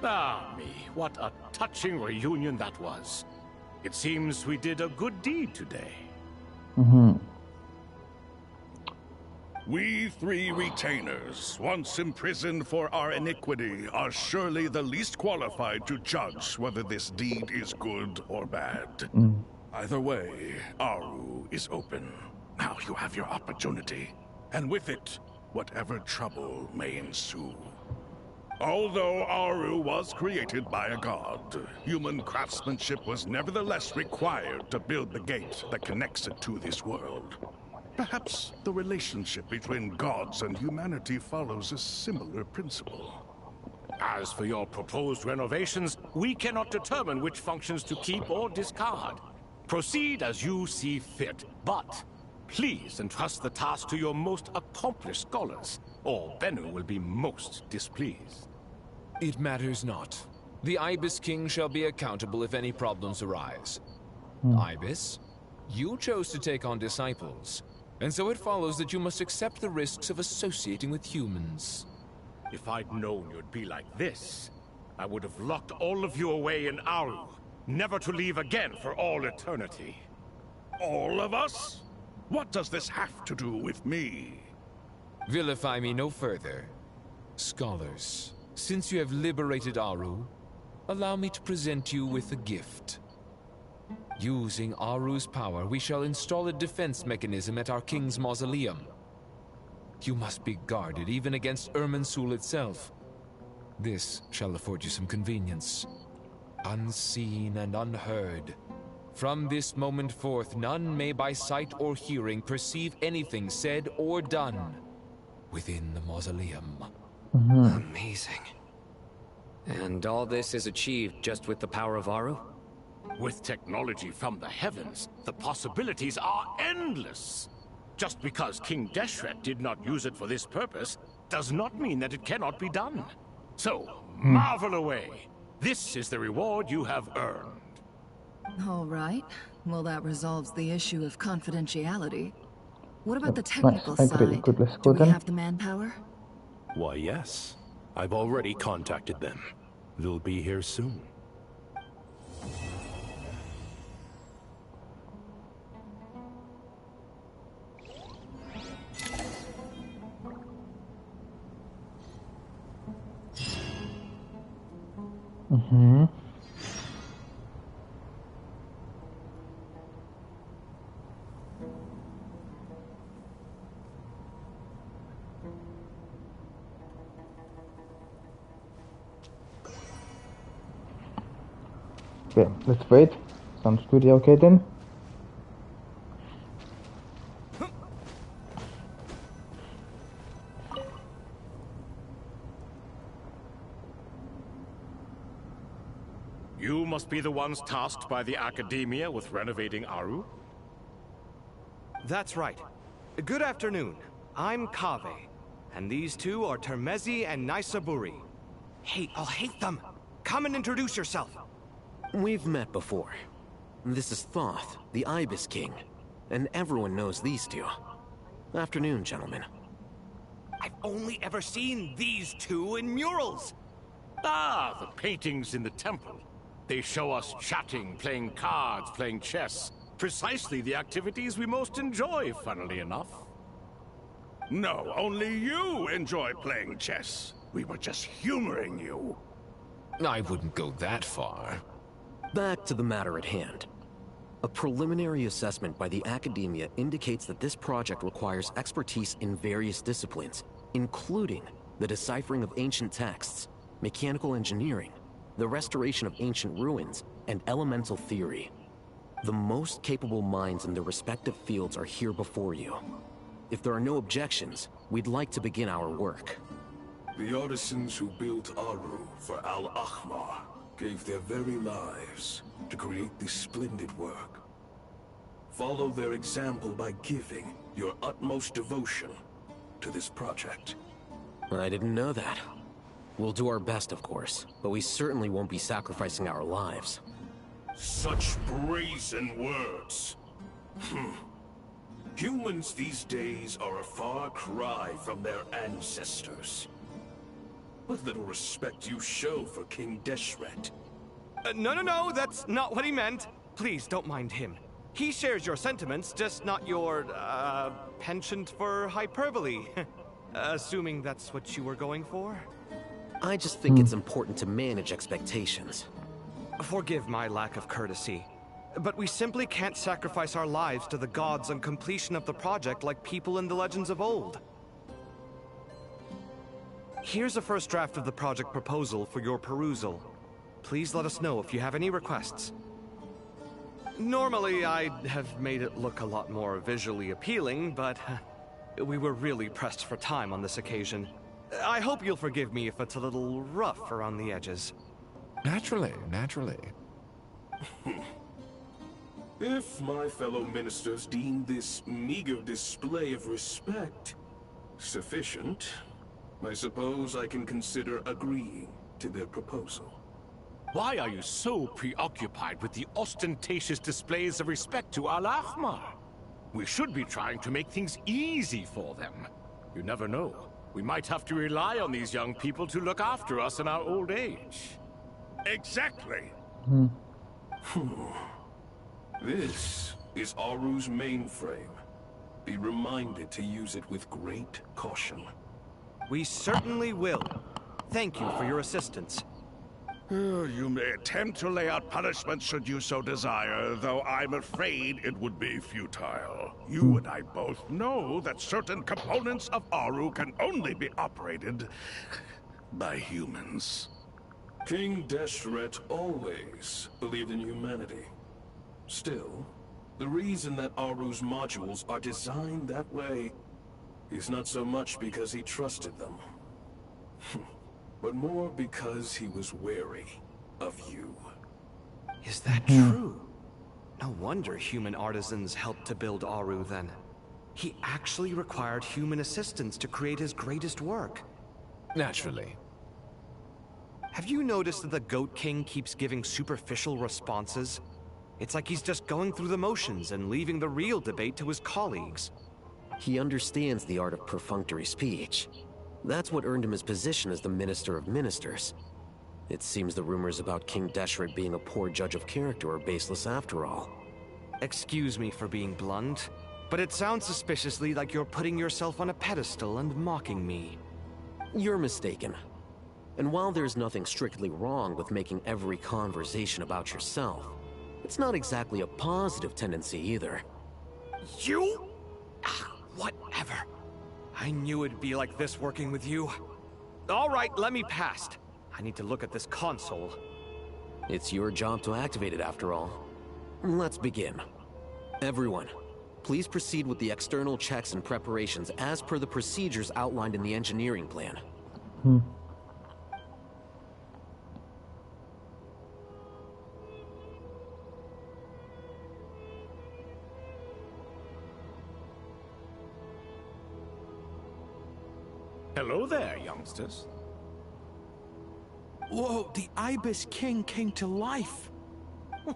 [SPEAKER 12] Ah, me, what a touching reunion that was. It seems we did a good deed today.
[SPEAKER 3] Mm-hmm.
[SPEAKER 22] We three retainers, once imprisoned for our iniquity, are surely the least qualified to judge whether this deed is good or bad. Either way, Aru is open. Now you have your opportunity, and with it, whatever trouble may ensue. Although Aru was created by a god, human craftsmanship was nevertheless required to build the gate that connects it to this world. Perhaps the relationship between gods and humanity follows a similar principle.
[SPEAKER 12] As for your proposed renovations, we cannot determine which functions to keep or discard. Proceed as you see fit, but please entrust the task to your most accomplished scholars. or Bennu will be most displeased.
[SPEAKER 16] It matters not. The Ibis King shall be accountable if any problems arise. Ibis, you chose to take on disciples, and so it follows that you must accept the risks of associating with humans.
[SPEAKER 12] If I'd known you'd be like this, I would have locked all of you away in Aru, never to leave again for all eternity.
[SPEAKER 22] All of us? What does this have to do with me?
[SPEAKER 16] Vilify me no further. Scholars, since you have liberated Aru, allow me to present you with a gift. Using Aru's power, we shall install a defense mechanism at our king's mausoleum. You must be guarded even against Irminsul itself. This shall afford you some convenience. Unseen and unheard. From this moment forth, none may by sight or hearing perceive anything said or done within the mausoleum.
[SPEAKER 2] Amazing. And all this is achieved just with the power of Aru?
[SPEAKER 12] With technology from the heavens, the possibilities are endless. Just because King Deshret did not use it for this purpose, does not mean that it cannot be done. So, marvel away. This is the reward you have earned.
[SPEAKER 13] All right. Well, that resolves the issue of confidentiality. What about the technical side? Do we have the manpower?
[SPEAKER 11] Why, yes. I've already contacted them. They'll be here soon.
[SPEAKER 3] Okay, let's wait. Sounds good. Yeah, okay then.
[SPEAKER 12] You must be the ones tasked by the Academia with renovating Aru?
[SPEAKER 6] That's right. Good afternoon. I'm Kaveh, and these two are Termezi and Naisaburi. Hey, I'll hate them! Come and introduce yourself!
[SPEAKER 2] We've met before. This is Thoth, the Ibis King, and everyone knows these two. Afternoon, gentlemen.
[SPEAKER 6] I've only ever seen these two in murals!
[SPEAKER 12] Ah, the paintings in the temple. They show us chatting, playing cards, playing chess. Precisely the activities we most enjoy, funnily enough.
[SPEAKER 22] No, only you enjoy playing chess. We were just humoring you.
[SPEAKER 16] I wouldn't go that far.
[SPEAKER 2] Back to the matter at hand. A preliminary assessment by the Academia indicates that this project requires expertise in various disciplines, including the deciphering of ancient texts, mechanical engineering, the restoration of ancient ruins, and elemental theory. The most capable minds in their respective fields are here before you. If there are no objections, we'd like to begin our work.
[SPEAKER 14] The artisans who built Aru for Al-Ahmar gave their very lives to create this splendid work. Follow their example by giving your utmost devotion to this project.
[SPEAKER 2] I didn't know that. We'll do our best, of course, but we certainly won't be sacrificing our lives.
[SPEAKER 14] Such brazen words. Humans these days are a far cry from their ancestors. What little respect you show for King Deshret.
[SPEAKER 6] No, that's not what he meant. Please, don't mind him. He shares your sentiments, just not your, penchant for hyperbole. Assuming that's what you were going for?
[SPEAKER 2] I just think it's important to manage expectations.
[SPEAKER 6] Forgive my lack of courtesy, but we simply can't sacrifice our lives to the gods on completion of the project like people in the legends of old. Here's a first draft of the project proposal for your perusal. Please let us know if you have any requests. Normally, I'd have made it look a lot more visually appealing, but we were really pressed for time on this occasion. I hope you'll forgive me if it's a little rough around the edges.
[SPEAKER 16] Naturally.
[SPEAKER 14] If my fellow ministers deem this meager display of respect sufficient, I suppose I can consider agreeing to their proposal.
[SPEAKER 12] Why are you so preoccupied with the ostentatious displays of respect to Al-Ahmar? We should be trying to make things easy for them. You never know. We might have to rely on these young people to look after us in our old age.
[SPEAKER 22] Exactly.
[SPEAKER 14] This is Aru's mainframe. Be reminded to use it with great caution.
[SPEAKER 6] We certainly will. Thank you for your assistance.
[SPEAKER 22] You may attempt to lay out punishment should you so desire, though I'm afraid it would be futile. You and I both know that certain components of Aru can only be operated by humans.
[SPEAKER 14] King Deshret always believed in humanity. Still, the reason that Aru's modules are designed that way is not so much because he trusted them, but more because he was wary of you.
[SPEAKER 6] Is that true? No wonder human artisans helped to build Aru then. He actually required human assistance to create his greatest work.
[SPEAKER 16] Naturally.
[SPEAKER 6] Have you noticed that the Goat King keeps giving superficial responses? It's like he's just going through the motions and leaving the real debate to his colleagues. He understands the art of perfunctory speech. That's what earned him his position as the Minister of Ministers. It seems the rumors about King Deshret being a poor judge of character are baseless after all. Excuse me for being blunt, but it sounds suspiciously like you're putting yourself on a pedestal and mocking me. You're mistaken. And while there's nothing strictly wrong with making every conversation about yourself, it's not exactly a positive tendency either. You? Whatever. I knew it'd be like this working with you. All right, let me past. I need to look at this console. It's your job to activate it after all. Let's begin. Everyone, please proceed with the external checks and preparations as per the procedures outlined in the engineering plan.
[SPEAKER 12] Hello there, youngsters.
[SPEAKER 9] Whoa, the Ibis King came to life.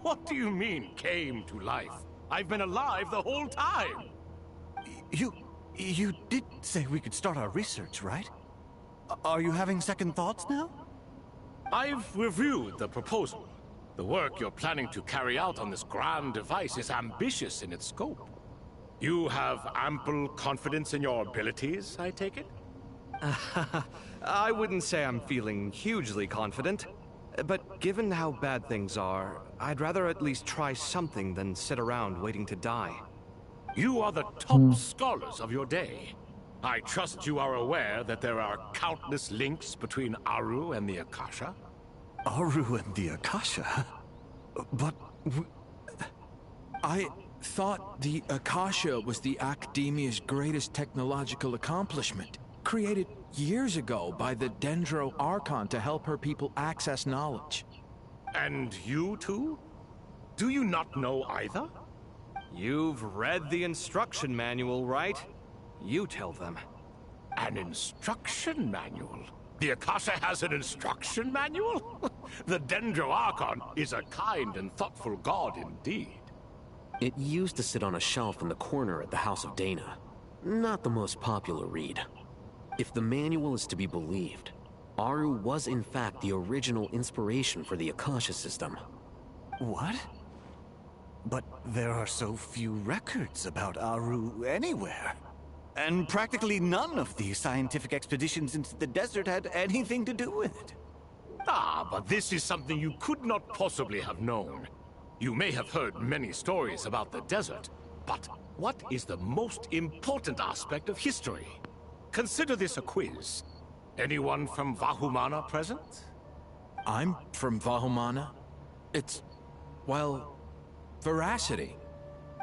[SPEAKER 12] What do you mean, came to life? I've been alive the whole time.
[SPEAKER 9] You did say we could start our research, right? Are you having second thoughts now?
[SPEAKER 12] I've reviewed the proposal. The work you're planning to carry out on this grand device is ambitious in its scope. You have ample confidence in your abilities, I take it?
[SPEAKER 6] I wouldn't say I'm feeling hugely confident, but given how bad things are, I'd rather at least try something than sit around waiting to die.
[SPEAKER 12] You are the top scholars of your day. I trust you are aware that there are countless links between Aru and the Akasha?
[SPEAKER 9] Aru and the Akasha? But... I thought the Akasha was the Academia's greatest technological accomplishment. Created years ago by the VII Archon to help her people access knowledge.
[SPEAKER 12] And you too? Do you not know either?
[SPEAKER 6] You've read the instruction manual, right? You tell them.
[SPEAKER 12] An instruction manual? The Akasha has an instruction manual? The VII Archon is a kind and thoughtful god indeed.
[SPEAKER 2] It used to sit on a shelf in the corner at the House of Dana. Not the most popular read. If the manual is to be believed, Aru was in fact the original inspiration for the Akasha system.
[SPEAKER 9] What? But there are so few records about Aru anywhere. And practically none of the scientific expeditions into the desert had anything to do with it.
[SPEAKER 12] Ah, but this is something you could not possibly have known. You may have heard many stories about the desert, but what is the most important aspect of history? Consider this a quiz. Anyone from Vahumana present?
[SPEAKER 9] I'm from Vahumana. It's, well, veracity.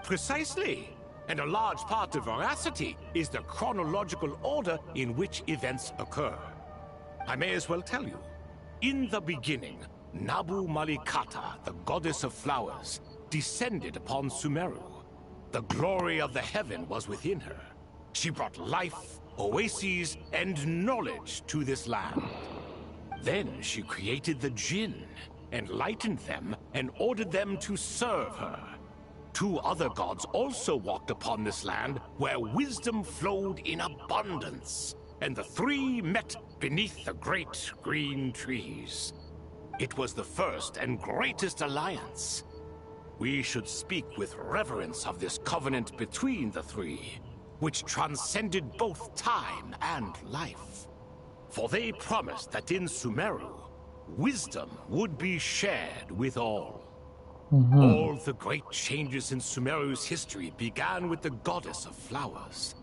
[SPEAKER 12] Precisely. And a large part of veracity is the chronological order in which events occur. I may as well tell you. In the beginning, Nabu Malikata, the goddess of flowers, descended upon Sumeru. The glory of the heaven was within her. She brought life
[SPEAKER 17] oases, and knowledge to this land. Then she created the Jinn, enlightened them, and ordered them to serve her. 2 other gods also walked upon this land where wisdom flowed in abundance, and the 3 met beneath the great green trees. It was the first and greatest alliance. We should speak with reverence of this covenant between the 3, which transcended both time and life. For they promised that in Sumeru, wisdom would be shared with all. All the great changes in Sumeru's history began with the goddess of flowers.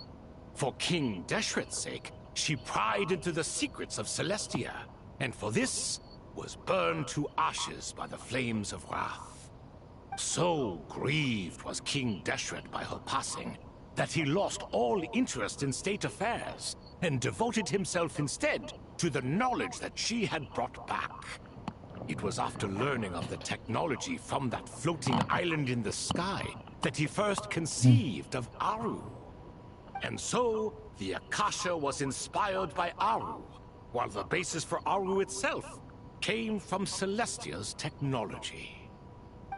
[SPEAKER 17] For King Deshret's sake, she pried into the secrets of Celestia, and for this was burned to ashes by the flames of wrath. So grieved was King Deshret by her passing, that he lost all interest in state affairs, and devoted himself instead to the knowledge that she had brought back. It was after learning of the technology from that floating island in the sky that he first conceived of Aru. And so, the Akasha was inspired by Aru, while the basis for Aru itself came from Celestia's technology.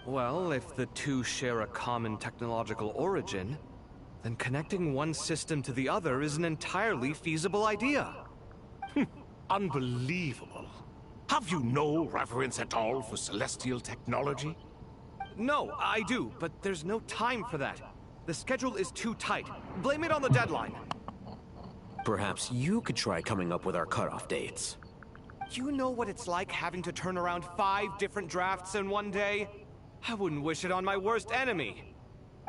[SPEAKER 6] Well, if the 2 share a common technological origin, then connecting one system to the other is an entirely feasible idea.
[SPEAKER 17] Unbelievable. Have you no reverence at all for celestial technology?
[SPEAKER 6] No, I do, but there's no time for that. The schedule is too tight. Blame it on the deadline.
[SPEAKER 2] Perhaps you could try coming up with our cutoff dates.
[SPEAKER 6] You know what it's like having to turn around 5 different drafts in one day? I wouldn't wish it on my worst enemy.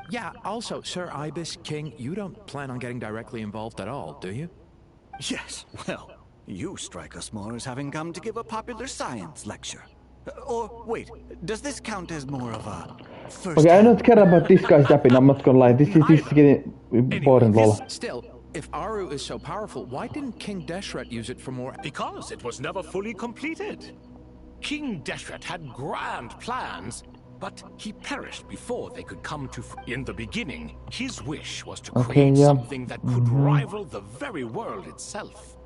[SPEAKER 1] Yeah, also, Sir Ibis, King, you don't plan on getting directly involved at all, do you?
[SPEAKER 9] Yes, well, you strike us more as having come to give a popular science lecture. Or, wait, does this count as more of a first...
[SPEAKER 3] Okay, I don't care about this guy's tapping, I'm not gonna lie. This is getting boring, lol.
[SPEAKER 1] Still, if Aru is so powerful, why didn't King Deshret use it for more...
[SPEAKER 17] Because it was never fully completed. King Deshret had grand plans, but he perished before they could come to... In the beginning, his wish was to create something that could rival the very world itself.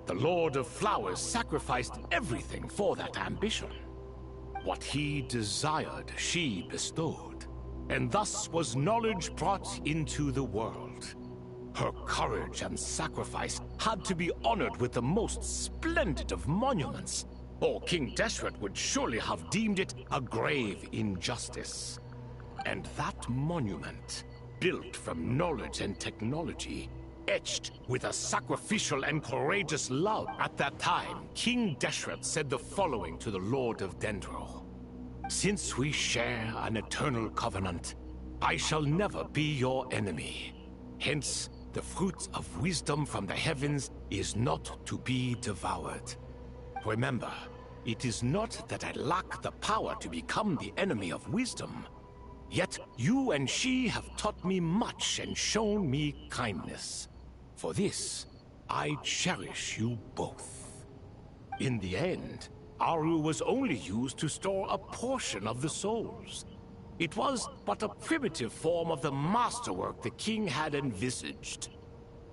[SPEAKER 17] The Lord of Flowers sacrificed everything for that ambition. What he desired, she bestowed, and thus was knowledge brought into the world. Her courage and sacrifice had to be honored with the most splendid of monuments, or King Deshret would surely have deemed it a grave injustice. And that monument, built from knowledge and technology, etched with a sacrificial and courageous love. At that time, King Deshret said the following to the Lord of Dendro. Since we share an eternal covenant, I shall never be your enemy. Hence, the fruit of wisdom from the heavens is not to be devoured. Remember, it is not that I lack the power to become the enemy of wisdom. Yet you and she have taught me much and shown me kindness. For this, I cherish you both. In the end, Aru was only used to store a portion of the souls. It was but a primitive form of the masterwork the king had envisaged.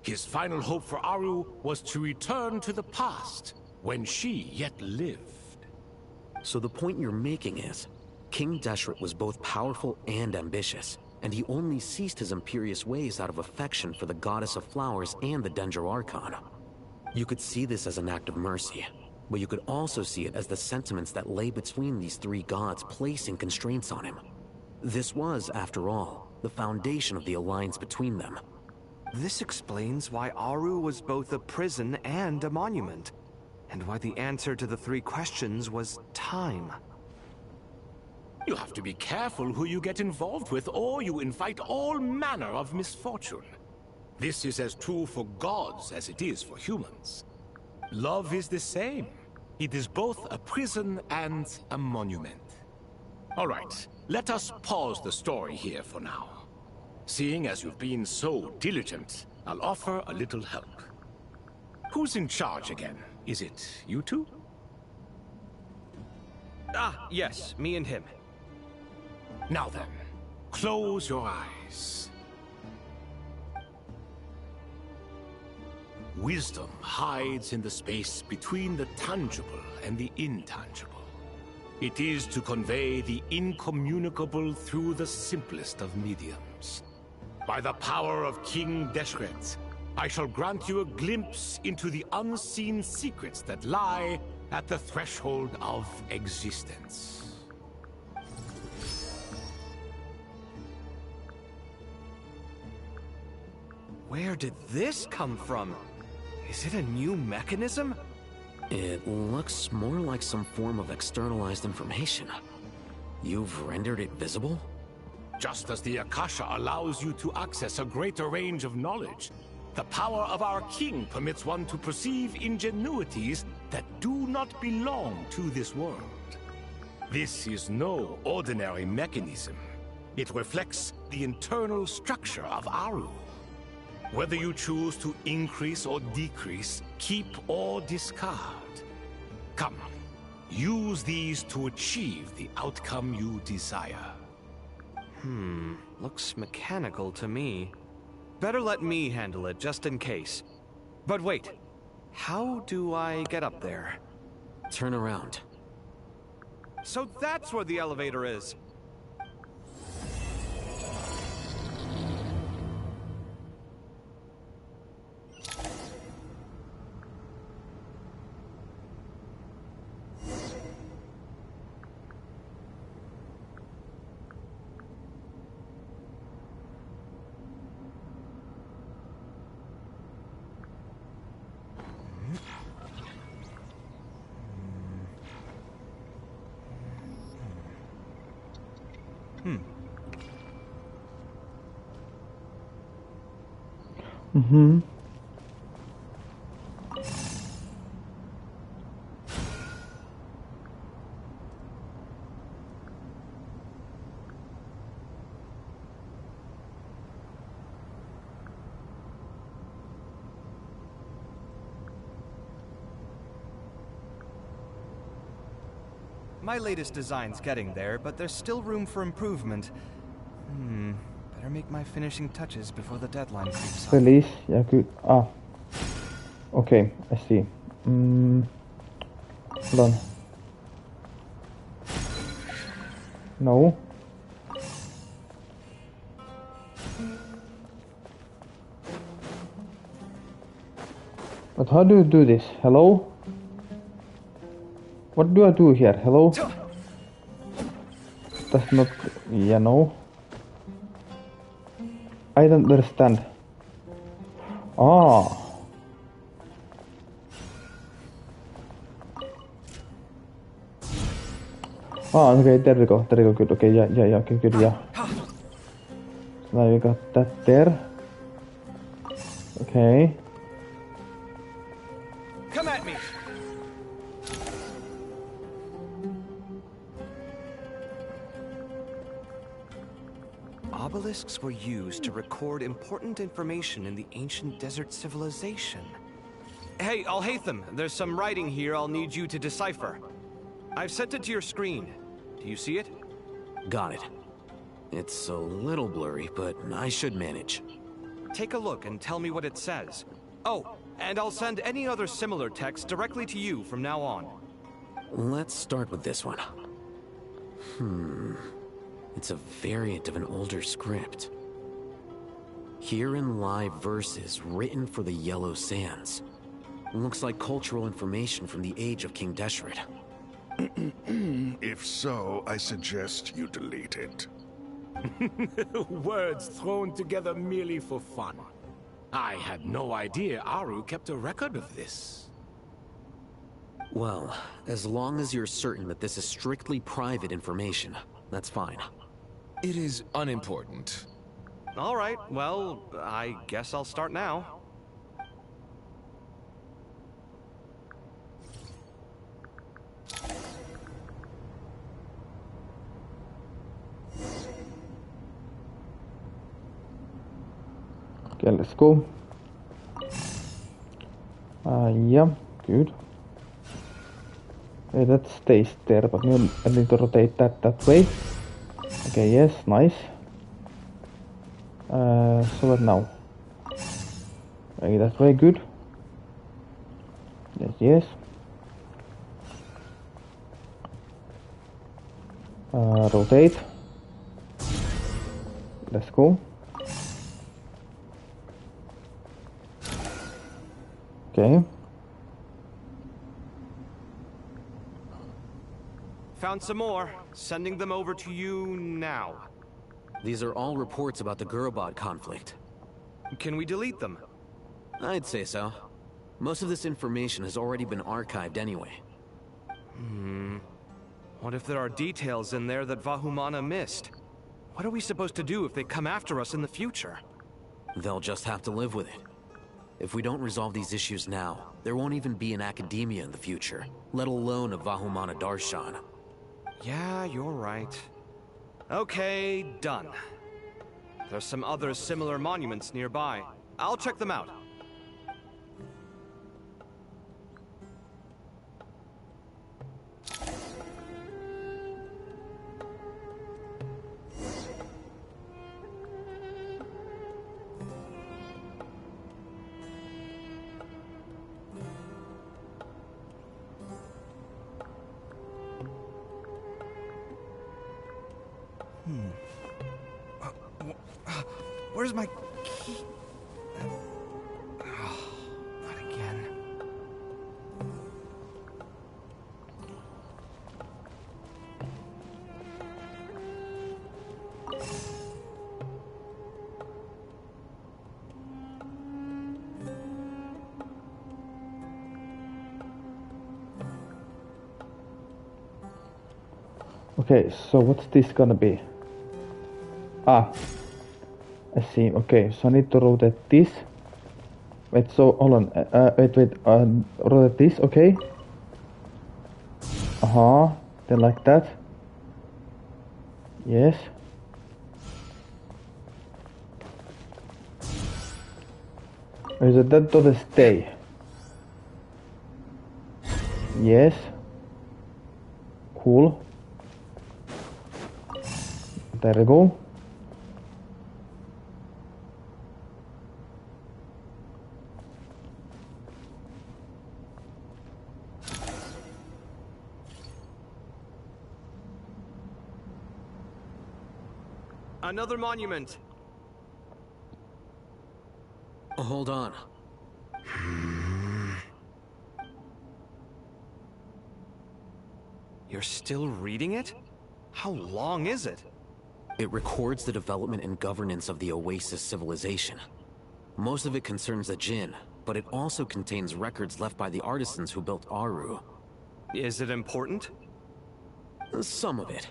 [SPEAKER 17] His final hope for Aru was to return to the past, when she yet lived.
[SPEAKER 2] So the point you're making is, King Deshret was both powerful and ambitious, and he only ceased his imperious ways out of affection for the goddess of flowers and the VII Archon. You could see this as an act of mercy, but you could also see it as the sentiments that lay between these 3 gods placing constraints on him. This was, after all, the foundation of the alliance between them.
[SPEAKER 6] This explains why Aru was both a prison and a monument, and why the answer to the 3 questions was time.
[SPEAKER 17] You have to be careful who you get involved with, or you invite all manner of misfortune. This is as true for gods as it is for humans. Love is the same. It is both a prison and a monument. All right, let us pause the story here for now. Seeing as you've been so diligent, I'll offer a little help. Who's in charge again? Is it you 2?
[SPEAKER 6] Ah, yes, me and him.
[SPEAKER 17] Now then, close your eyes. Wisdom hides in the space between the tangible and the intangible. It is to convey the incommunicable through the simplest of mediums. By the power of King Deshret, I shall grant you a glimpse into the unseen secrets that lie at the threshold of existence.
[SPEAKER 6] Where did this come from? Is it a new mechanism?
[SPEAKER 2] It looks more like some form of externalized information. You've rendered it visible?
[SPEAKER 17] Just as the Akasha allows you to access a greater range of knowledge, the power of our king permits one to perceive ingenuities that do not belong to this world. This is no ordinary mechanism. It reflects the internal structure of Aru. Whether you choose to increase or decrease, keep or discard. Come, use these to achieve the outcome you desire.
[SPEAKER 6] Looks mechanical to me. Better let me handle it, just in case. But wait, how do I get up there?
[SPEAKER 2] Turn around.
[SPEAKER 6] So that's where the elevator is. My latest design's getting there, but there's still room for improvement. Better make my finishing touches before the deadline creeps up.
[SPEAKER 3] Release, yeah, good. Okay, I see. Hold on. No. But how do you do this? Hello? What do I do here? Hello? That's not... yeah, no. I don't understand. Okay, there we go, good. Okay, yeah, okay, good, yeah. So now you got that there. Okay.
[SPEAKER 6] Come at me! Obelisks were used to record important information in the ancient desert civilization. Hey, Al-Haytham, there's some writing here I'll need you to decipher. I've sent it to your screen. Do you see it?
[SPEAKER 2] Got it. It's a little blurry, but I should manage.
[SPEAKER 6] Take a look and tell me what it says. Oh, and I'll send any other similar text directly to you from now on.
[SPEAKER 2] Let's start with this one. It's a variant of an older script. Herein lie verses written for the Yellow Sands. Looks like cultural information from the age of King Deshret.
[SPEAKER 22] If so, I suggest you delete it.
[SPEAKER 17] Words thrown together merely for fun. I had no idea Aru kept a record of this.
[SPEAKER 2] Well, as long as you're certain that this is strictly private information, that's fine.
[SPEAKER 16] It is unimportant.
[SPEAKER 6] All right, well, I guess I'll start now.
[SPEAKER 3] Okay, let's go. Yeah, good. Okay, that stays there, but I need to rotate that way. Okay, yes, nice. So what now? Okay, that way, good. Yes. Rotate. Let's go. Okay.
[SPEAKER 6] Found some more. Sending them over to you now.
[SPEAKER 2] These are all reports about the Gurubot conflict.
[SPEAKER 6] Can we delete them?
[SPEAKER 2] I'd say so. Most of this information has already been archived anyway.
[SPEAKER 6] What if there are details in there that Vahumana missed? What are we supposed to do if they come after us in the future?
[SPEAKER 2] They'll just have to live with it. If we don't resolve these issues now, there won't even be an academia in the future, let alone a Vahumana Darshan.
[SPEAKER 6] Yeah, you're right. Okay, done. There's some other similar monuments nearby. I'll check them out. Where's my key? Not again.
[SPEAKER 3] Okay, so what's this gonna be? I see. Okay, so I need to rotate this. Wait, so hold on. Wait. Rotate this. Okay. Then like that. Yes. Or is it that to the stay? Yes. Cool. There we go.
[SPEAKER 6] Another monument.
[SPEAKER 2] Hold on.
[SPEAKER 6] You're still reading it? How long is it?
[SPEAKER 2] It records the development and governance of the Oasis civilization. Most of it concerns the Jinn, but it also contains records left by the artisans who built Aru.
[SPEAKER 6] Is it important?
[SPEAKER 2] Some of it.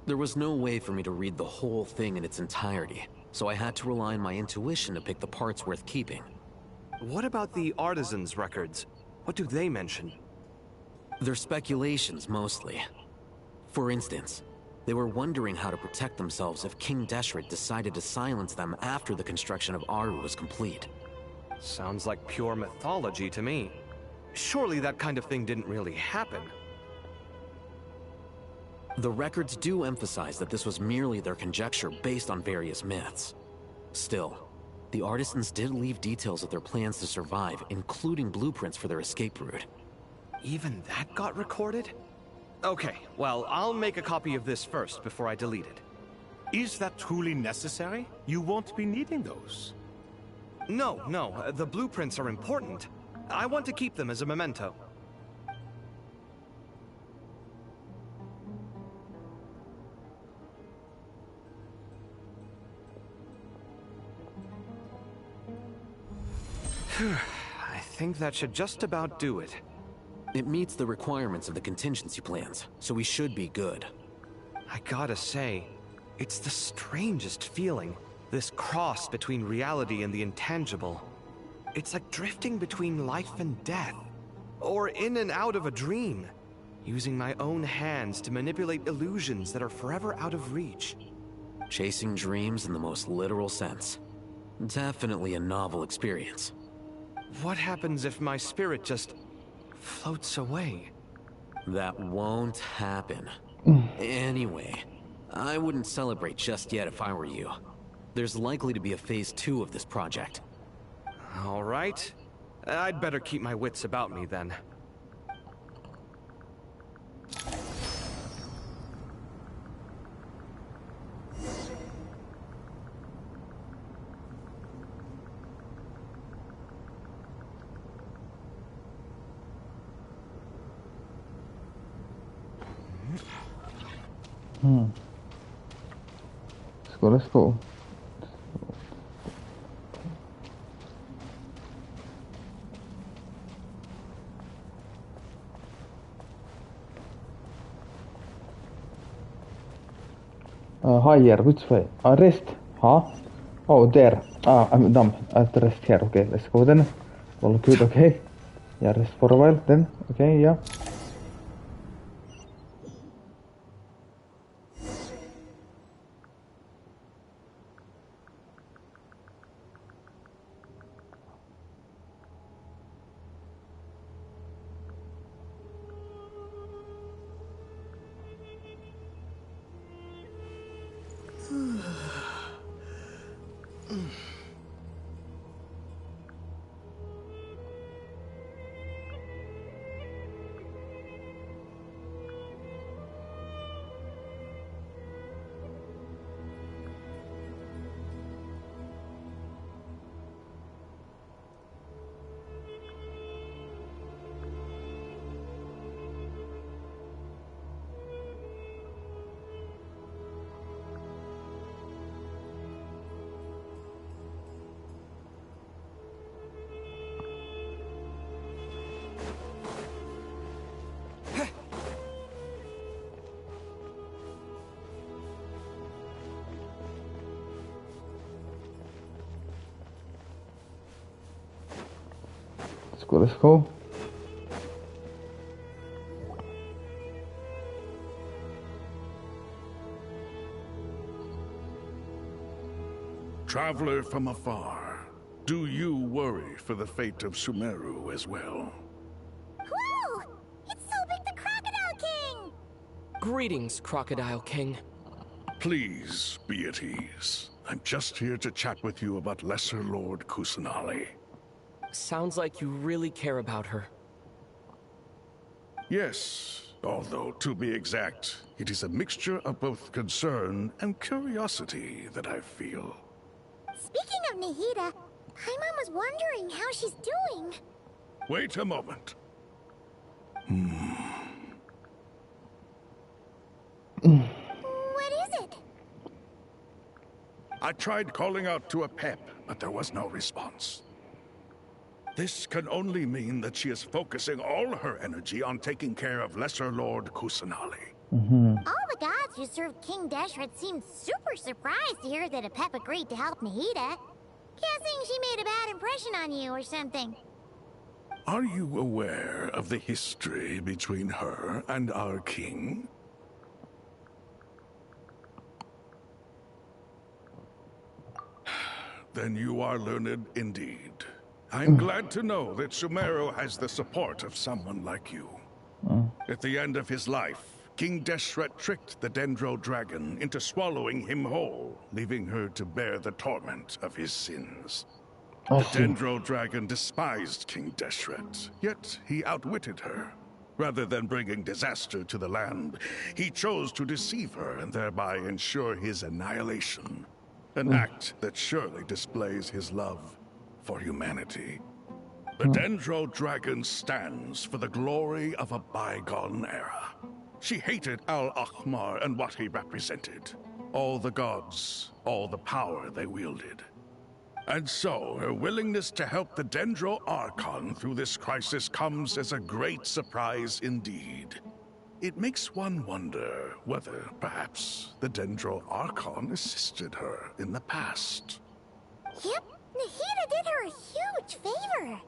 [SPEAKER 2] There was no way for me to read the whole thing in its entirety, so I had to rely on my intuition to pick the parts worth keeping.
[SPEAKER 6] What about the artisans' records? What do they mention?
[SPEAKER 2] They're speculations, mostly. For instance, they were wondering how to protect themselves if King Deshret decided to silence them after the construction of Aru was complete.
[SPEAKER 6] Sounds like pure mythology to me. Surely that kind of thing didn't really happen.
[SPEAKER 2] The records do emphasize that this was merely their conjecture based on various myths. Still, the artisans did leave details of their plans to survive, including blueprints for their escape route.
[SPEAKER 6] Even that got recorded? Okay, well, I'll make a copy of this first before I delete it.
[SPEAKER 12] Is that truly necessary? You won't be needing those.
[SPEAKER 6] No, the blueprints are important. I want to keep them as a memento. I think that should just about do it.
[SPEAKER 2] It meets the requirements of the contingency plans, so we should be good.
[SPEAKER 6] I gotta say, it's the strangest feeling. This cross between reality and the intangible. It's like drifting between life and death. Or in and out of a dream. Using my own hands to manipulate illusions that are forever out of reach.
[SPEAKER 2] Chasing dreams in the most literal sense. Definitely a novel experience.
[SPEAKER 6] What happens if my spirit just floats away?
[SPEAKER 2] That won't happen. Anyway, I wouldn't celebrate just yet if I were you. There's likely to be a phase 2 of this project.
[SPEAKER 6] All right. I'd better keep my wits about me then.
[SPEAKER 3] Let's go. Higher, which way? Rest? Huh? Oh, there. I'm dumb. I have to rest here. Okay, let's go then. All good, okay. Yeah, rest for a while then. Okay, yeah. Let's go.
[SPEAKER 22] Traveler from afar, do you worry for the fate of Sumeru as well?
[SPEAKER 18] Whoa! It's so big the Crocodile King!
[SPEAKER 5] Greetings, Crocodile King.
[SPEAKER 22] Please be at ease. I'm just here to chat with you about Lesser Lord Kusanali.
[SPEAKER 5] Sounds like you really care about her.
[SPEAKER 22] Yes, although to be exact, it is a mixture of both concern and curiosity that I feel.
[SPEAKER 18] Speaking of Nahida, Paimon was wondering how she's doing.
[SPEAKER 22] Wait a moment.
[SPEAKER 18] What is it?
[SPEAKER 22] I tried calling out to a pep, but there was no response. This can only mean that she is focusing all her energy on taking care of Lesser Lord Kusanali.
[SPEAKER 18] All the gods who served King Deshret seemed super surprised to hear that a pep agreed to help Nahida. Guessing she made a bad impression on you or something.
[SPEAKER 22] Are you aware of the history between her and our king? Then you are learned indeed. I'm glad to know that Sumeru has the support of someone like you. At the end of his life, King Deshret tricked the Dendro Dragon into swallowing him whole, leaving her to bear the torment of his sins. The Dendro Dragon despised King Deshret, yet he outwitted her. Rather than bringing disaster to the land, he chose to deceive her and thereby ensure his annihilation. An act that surely displays his love for humanity. The Dendro Dragon stands for the glory of a bygone era. She hated Al-Akhmar and what he represented. All the gods, all the power they wielded. And so, her willingness to help the Dendro Archon through this crisis comes as a great surprise indeed. It makes one wonder whether, perhaps, the Dendro Archon assisted her in the past.
[SPEAKER 18] Yep, Nahida did her a huge favor.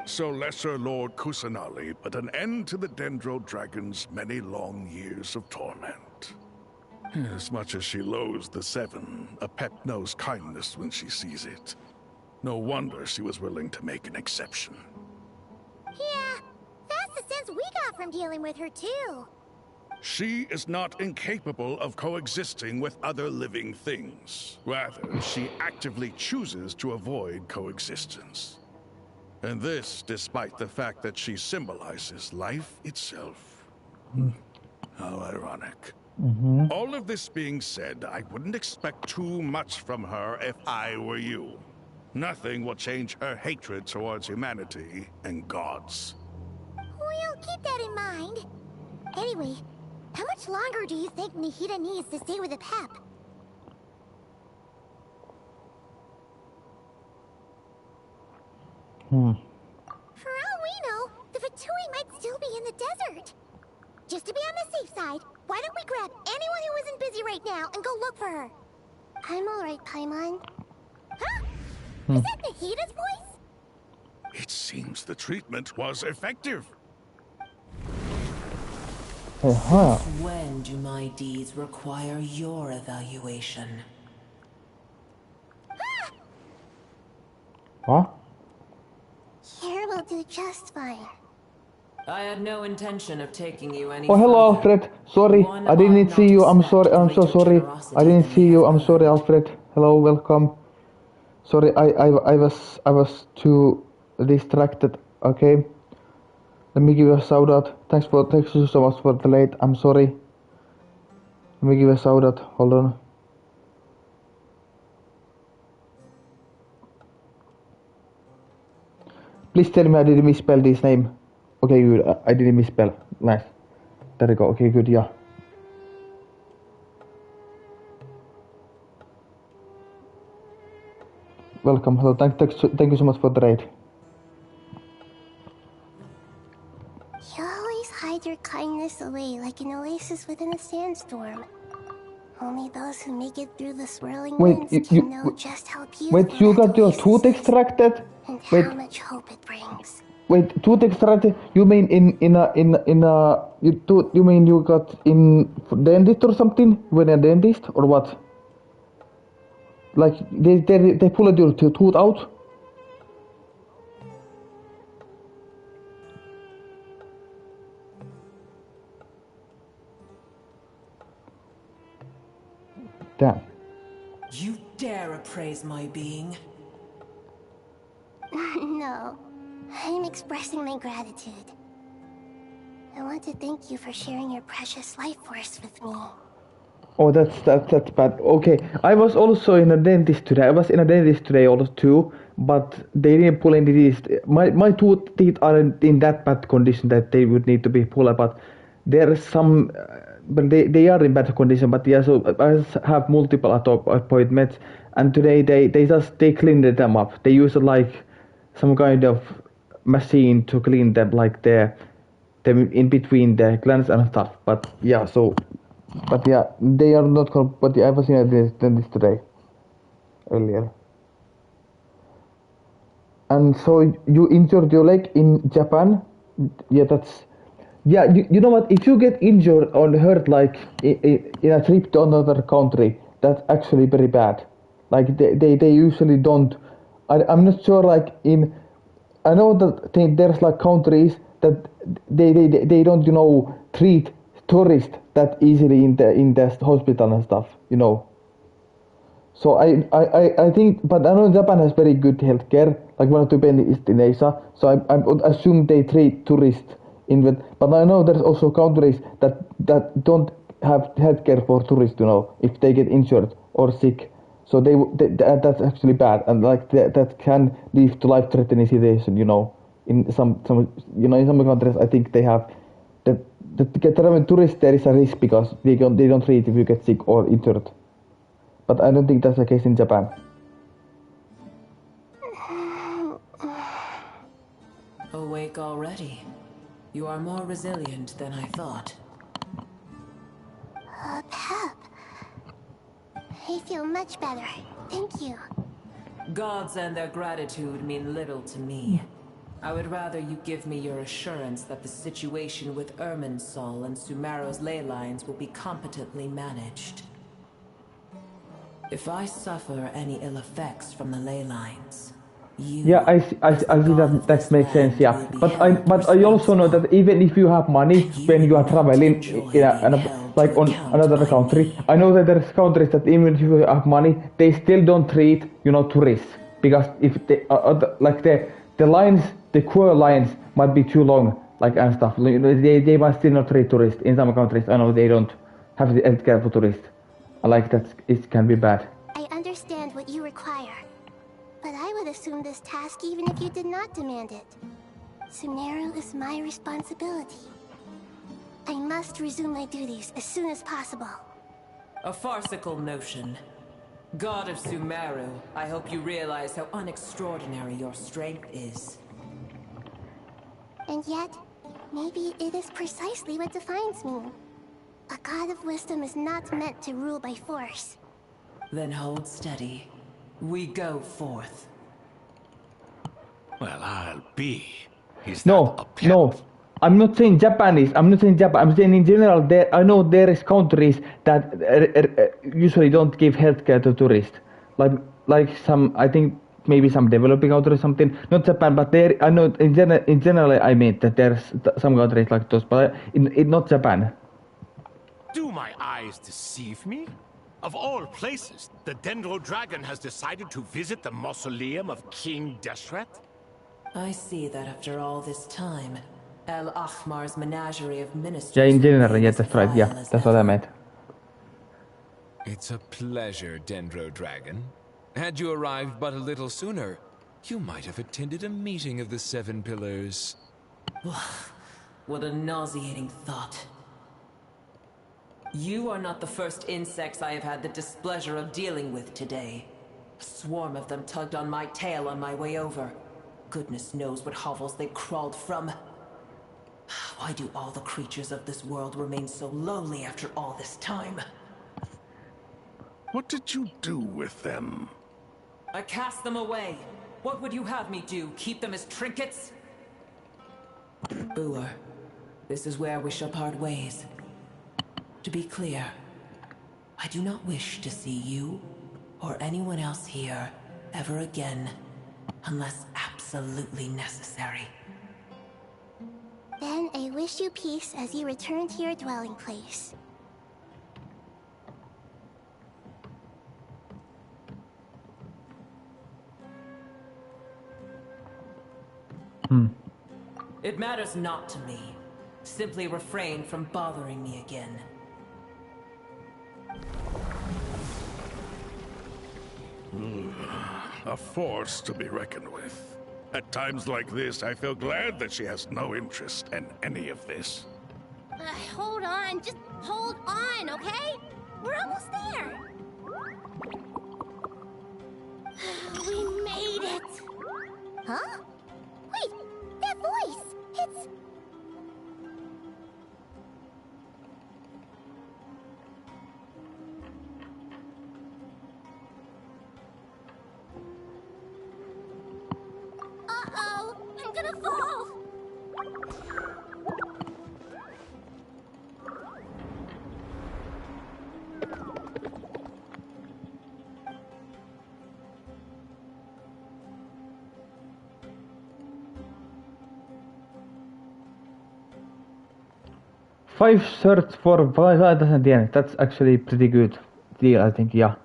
[SPEAKER 22] So Lesser Lord Kusanali put an end to the Dendro Dragon's many long years of torment. As much as she loathes the Seven, a pep knows kindness when she sees it. No wonder she was willing to make an exception.
[SPEAKER 18] Yeah, that's the sense we from dealing with her too.
[SPEAKER 22] She is not incapable of coexisting with other living things. Rather, she actively chooses to avoid coexistence. And this despite the fact that she symbolizes life itself. How ironic. All of this being said, I wouldn't expect too much from her if I were you. Nothing will change her hatred towards humanity and gods.
[SPEAKER 18] We'll keep that in mind. Anyway, how much longer do you think Nahida needs to stay with the Pep? For all we know, the Fatui might still be in the desert. Just to be on the safe side, why don't we grab anyone who isn't busy right now and go look for her? I'm alright, Paimon. Huh? Is that Nahida's voice?
[SPEAKER 22] It seems the treatment was effective.
[SPEAKER 4] When do my deeds require your evaluation?
[SPEAKER 3] What?
[SPEAKER 18] Here will do just fine.
[SPEAKER 4] I had no intention of taking you any
[SPEAKER 3] Oh, hello,
[SPEAKER 4] further.
[SPEAKER 3] Alfred. Sorry, I didn't see you. I'm sorry. I'm so sorry. I didn't see you. I'm sorry, Alfred. Hello, welcome. Sorry, I was too distracted. Okay. Let me give you a shout out. Thanks you so much for the late. I'm sorry. Let me give you a shout out. Hold on. Please tell me I didn't misspell this name. Okay, good. I didn't misspell. Nice. There we go. Okay, good. Yeah. Welcome. Hello. Thank you so much for the raid.
[SPEAKER 18] You always hide your kindness away like an oasis within a sandstorm. Only those who make it through the swirling winds can know just how beautiful.
[SPEAKER 3] Wait, you got your tooth extracted?
[SPEAKER 18] And how much hope it brings.
[SPEAKER 3] Wait, tooth extracted? You mean you mean you got in dentist or something? When a dentist or what? Like they pulled your tooth out? Damn.
[SPEAKER 4] You dare appraise my being?
[SPEAKER 18] No, I'm expressing my gratitude. I want to thank you for sharing your precious life force with me.
[SPEAKER 3] Oh, that's bad. Okay, I was also in a dentist today. I was in a dentist today also too, but they didn't pull any teeth. My teeth aren't in that bad condition that they would need to be pulled, but there is some. But they are in bad condition. But yeah, so I have multiple appointments, and today they cleaned them up. They use like some kind of machine to clean them, like them in between the glands and stuff. But yeah, so. But yeah, they are not. But yeah, I was in a dentist today, earlier. And so you injured your leg in Japan? Yeah, that's. Yeah, you know what? If you get injured or hurt like in a trip to another country, that's actually very bad. Like they usually don't. I'm not sure. Like I know that there's like countries that they don't treat tourists that easily in the hospital and stuff, So I think, but I know Japan has very good healthcare, like one of the best in Asia. So I would assume they treat tourists but I know there's also countries that don't have healthcare for tourists, if they get injured or sick. So that's actually bad, and like that can lead to life-threatening situation, In some in some countries, I think they have that to get around tourists there is a risk because they don't treat if you get sick or injured. But I don't think that's the case in Japan.
[SPEAKER 4] Awake already. You are more resilient than I thought.
[SPEAKER 18] Pep. I feel much better. Thank you.
[SPEAKER 4] Gods and their gratitude mean little to me. I would rather you give me your assurance that the situation with Irminsul and Sumero's ley lines will be competently managed. If I suffer any ill effects from the ley lines,
[SPEAKER 3] Yeah, I see that makes sense. Yeah, but I also know that even if you have money when you are traveling like on another country, I know that there's countries that even if you have money, they still don't treat tourists, because if they like the lines, the queue lines might be too long, like and stuff. They might still not treat tourists in some countries. I know they don't have the healthcare for tourists. I like that it can be bad.
[SPEAKER 18] I understand what you require, but I would assume this task even if you did not demand it. Sumeru is my responsibility. I must resume my duties as soon as possible.
[SPEAKER 4] A farcical notion. God of Sumeru, I hope you realize how unextraordinary your strength is.
[SPEAKER 18] And yet, maybe it is precisely what defines me. A god of wisdom is not meant to rule by force.
[SPEAKER 4] Then hold steady. We go forth.
[SPEAKER 12] Well, I'll be.
[SPEAKER 3] No. I'm not saying Japanese. I'm saying in general. I know there is countries that usually don't give healthcare to tourists. Like some, I think maybe some developing countries or something. Not Japan, but there. I know in general. I mean that there's some countries like those, but in not Japan.
[SPEAKER 12] Do my eyes deceive me? Of all places, the Dendro Dragon has decided to visit the mausoleum of King Deshret?
[SPEAKER 4] I see that after all this time, El Ahmar's menagerie of ministers...
[SPEAKER 3] Yeah, in general, yeah, that's right. Yeah, that's what I meant.
[SPEAKER 16] It's a pleasure, Dendro Dragon. Had you arrived but a little sooner, you might have attended a meeting of the Seven Pillars.
[SPEAKER 4] What a nauseating thought. You are not the first insects I have had the displeasure of dealing with today. A swarm of them tugged on my tail on my way over. Goodness knows what hovels they crawled from. Why do all the creatures of this world remain so lowly after all this time?
[SPEAKER 22] What did you do with them?
[SPEAKER 4] I cast them away. What would you have me do? Keep them as trinkets? Uer, this is where we shall part ways. To be clear, I do not wish to see you or anyone else here ever again, unless absolutely necessary.
[SPEAKER 18] Then I wish you peace as you return to your dwelling place.
[SPEAKER 4] It matters not to me. Simply refrain from bothering me again.
[SPEAKER 22] A force to be reckoned with. At times like this, I feel glad that she has no interest in any of this.
[SPEAKER 18] Hold on, just hold on, okay? We're almost there. We made it. Huh? Wait, that voice, it's... Uh-oh, I'm gonna fall.
[SPEAKER 3] Five shirts for 5,000 yen. That's actually pretty good deal, I think. Yeah.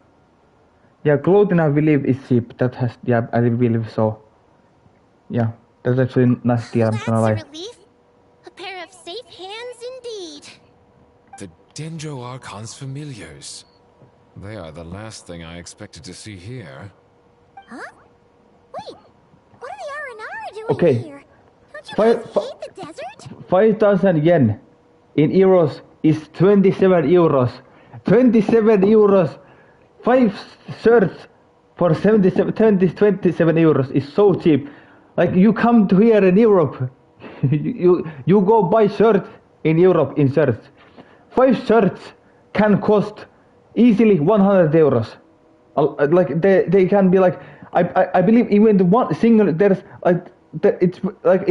[SPEAKER 3] Yeah, clothing I believe is cheap. That has, yeah, I believe so. Yeah, that's actually a nice deal. I'm gonna lie.
[SPEAKER 18] A pair of safe hands indeed.
[SPEAKER 16] The Dendro Archon's familiars. They are the last thing I expected to see here.
[SPEAKER 18] Huh? Wait, what are the R&R doing
[SPEAKER 3] Okay.
[SPEAKER 18] here? Don't you guys hate the desert?
[SPEAKER 3] 5,000 yen in euros is 27 euros. 27 euros. 5 shirts for 27 euros is so cheap. Like, you come to here in Europe, you go buy shirts in Europe in shirts. 5 shirts can cost easily 100 euros. Like, they can be like, I believe even the one single, there's like, it's like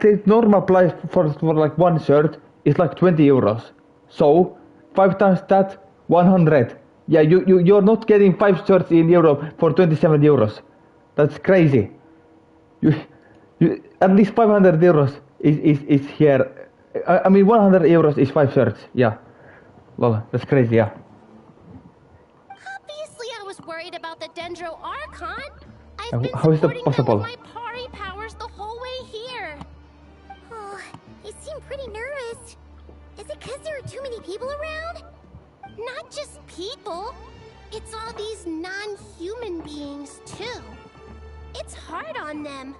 [SPEAKER 3] the normal price for like one shirt is like 20 euros. So 5 times that, 100. Yeah, you're not getting 5 shirts in Europe for 27 euros. That's crazy. You at least 500 euros is here. I mean 100 euros is 5 shirts. Yeah. Lol, that's crazy. Yeah.
[SPEAKER 18] Obviously, I was worried about the Dendro Archon.
[SPEAKER 3] How is that possible?
[SPEAKER 18] My party powers the whole way here. Oh, you seem pretty nervous. Is it because there are too many people around? Not just people. It's all these non-human beings too. It's hard on them.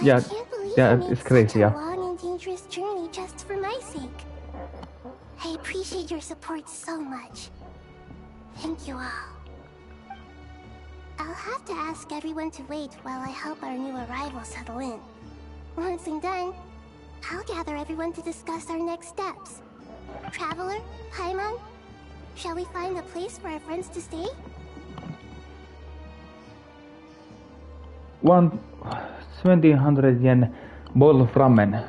[SPEAKER 3] Yeah,
[SPEAKER 18] I can't believe
[SPEAKER 3] yeah,
[SPEAKER 18] I made
[SPEAKER 3] it's crazy.
[SPEAKER 18] such a
[SPEAKER 3] Yeah.
[SPEAKER 18] long and dangerous journey just for my sake. I appreciate your support so much. Thank you all. I'll have to ask everyone to wait while I help our new arrivals settle in. Once I'm done, I'll gather everyone to discuss our next steps. Traveler, Paimon, shall we find a place for our friends to stay?
[SPEAKER 3] 1700 yen bowl of ramen.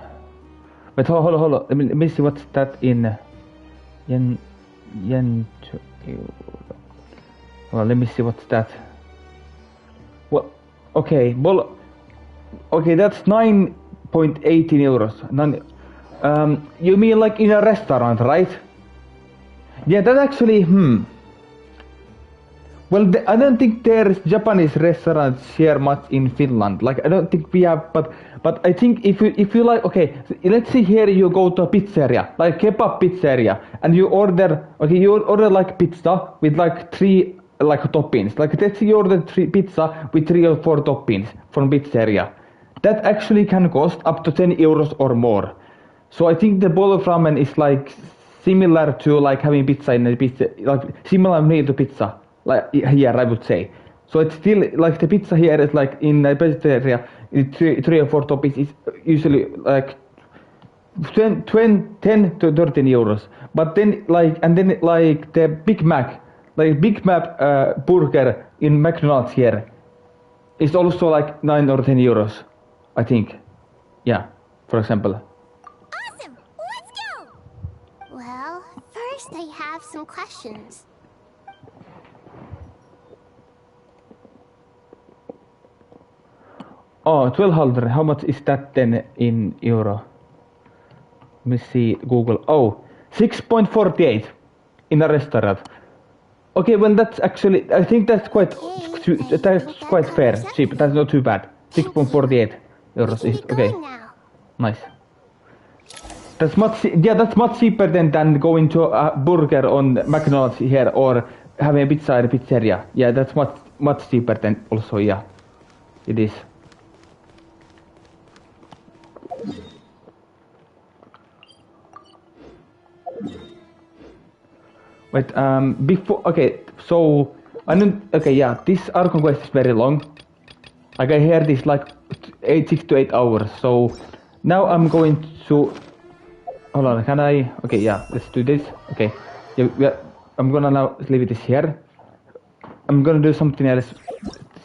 [SPEAKER 3] Wait, hold on. Let me see what's that in yen to euro. Well, let me see what's that. Well, okay, okay, that's 9.18 euros. You mean like in a restaurant, right? Yeah, that actually, Well, I don't think there's Japanese restaurants here much in Finland. Like, I don't think we have, but I think if you like, okay, let's say here you go to a pizzeria, like kebab pizzeria, and you order like pizza with like 3 like toppings. Like let's say you order pizza with 3 or 4 toppings from pizzeria. That actually can cost up to 10 euros or more. So I think the bowl of ramen is like similar to like having pizza in a pizza, like similar meal to pizza. Like here, I would say. So it's still like the pizza here is like in the pizzeria, 3 or 4 toppings is usually like 10 to 13 euros. But then like the Big Mac burger in McDonald's here is also like 9 or 10 euros, I think. Yeah, for example.
[SPEAKER 18] Awesome! Let's go! Well, first I have some questions.
[SPEAKER 3] Oh, 1200. How much is that then in euro? Let me see. Google. Oh, 6.48 in a restaurant. Okay, well that's actually, I think that's quite fair, cheap. That's not too bad. 6.48 euros is okay. Nice. That's much cheaper than going to a burger on McDonald's here or having a pizza in a pizzeria. Yeah, that's much cheaper than also. Yeah, it is. Wait, before, okay, so, yeah, this Archon quest is very long. Like I hear this like 6 to 8 hours, so now I'm going to, hold on, can I, okay, yeah, let's do this, okay, yeah, I'm gonna now leave this here. I'm gonna do something else,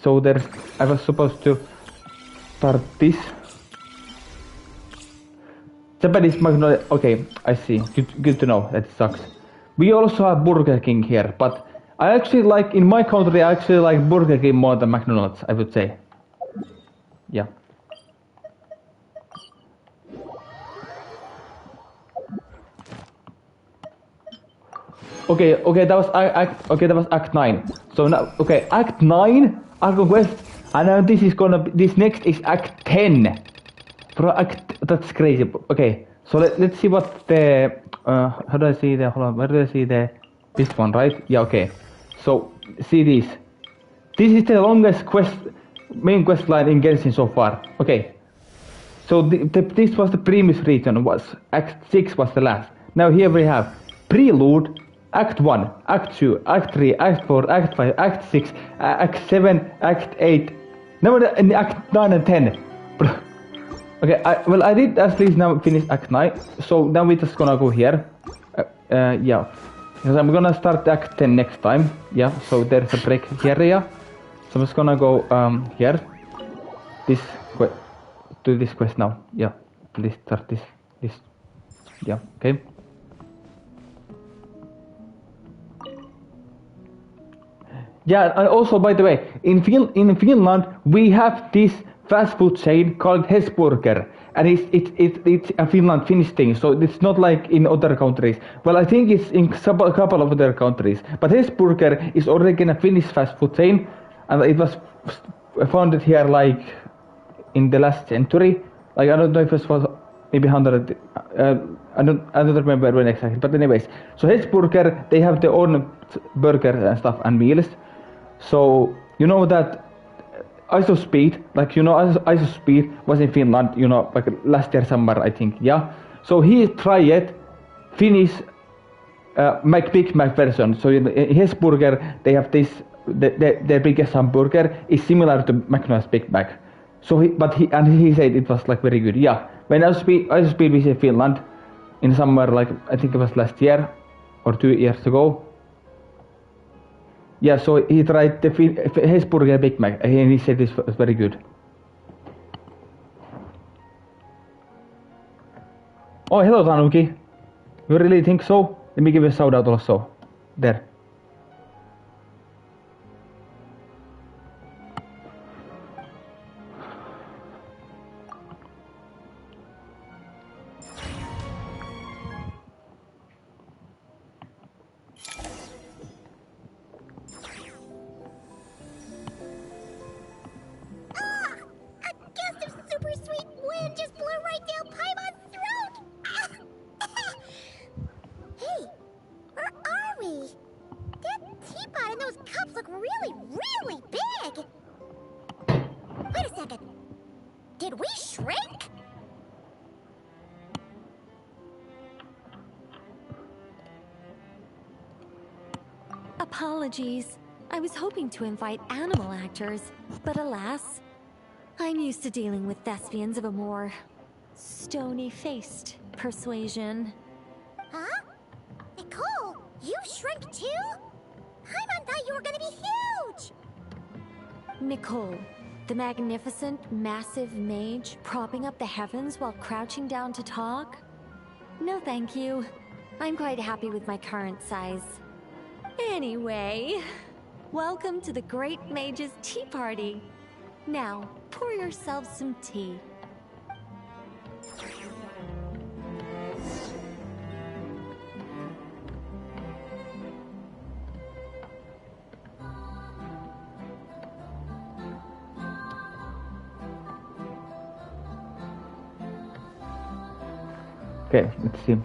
[SPEAKER 3] so I was supposed to start this. Japanese magnolia, okay, I see, good to know, that sucks. We also have Burger King here, but I actually like, in my country, I actually like Burger King more than McDonald's, I would say. Yeah. Okay, that was Act 9. So now, okay, Act 9, Archon quest, and now this next is Act 10. That's crazy. Okay, so let's see what the, how do I see the, hold on, where do I see this one, right? Yeah, okay. So, see this. This is the longest main quest line in Genshin so far. Okay. So this was the previous region, Act 6 was the last. Now here we have Prelude, Act 1, Act 2, Act 3, Act 4, Act 5, Act 6, Act 7, Act 8, now in Act 9 and 10. Okay, I did at least now finish Act 9, so now we're just gonna go here. Yeah, because I'm gonna start Act 10 next time. Yeah, so there's a break here, yeah. So I'm just gonna go here. Do this quest now. Yeah, please start this. Yeah, okay. Yeah, and also by the way, in Finland we have this fast food chain called Hesburger, and it's a Finnish thing, so it's not like in other countries. Well, I think it's in a couple of other countries, but Hesburger is already a Finnish fast food chain, and it was founded here like in the last century. Like I don't know if it was maybe 100. I don't remember when exactly, but anyways, so Hesburger, they have their own burger and stuff and meals. So you know that IsoSpeed, like you know, IsoSpeed was in Finland, you know, like last year summer, I think, yeah. So he tried Finnish Big Mac version. So in Hesburger, they have this, their biggest hamburger is similar to McDonald's Big Mac. So he said it was like very good, yeah. When IsoSpeed was in Finland in summer, like I think it was last year or 2 years ago. Yeah, so he tried the Hesburger Big Mac and he said it was very good. Oh, hello Tanuki. You really think so? Let me give you a shout out also. There.
[SPEAKER 7] Apologies. I was hoping to invite animal actors, but alas, I'm used to dealing with thespians of a more stony-faced persuasion.
[SPEAKER 18] Huh? Nicole, you shrink too? Paimon thought you were gonna be huge!
[SPEAKER 7] Nicole, the magnificent, massive mage propping up the heavens while crouching down to talk? No thank you. I'm quite happy with my current size. Anyway, welcome to the Great Mage's Tea Party. Now, pour yourself some tea.
[SPEAKER 3] Okay, let's see.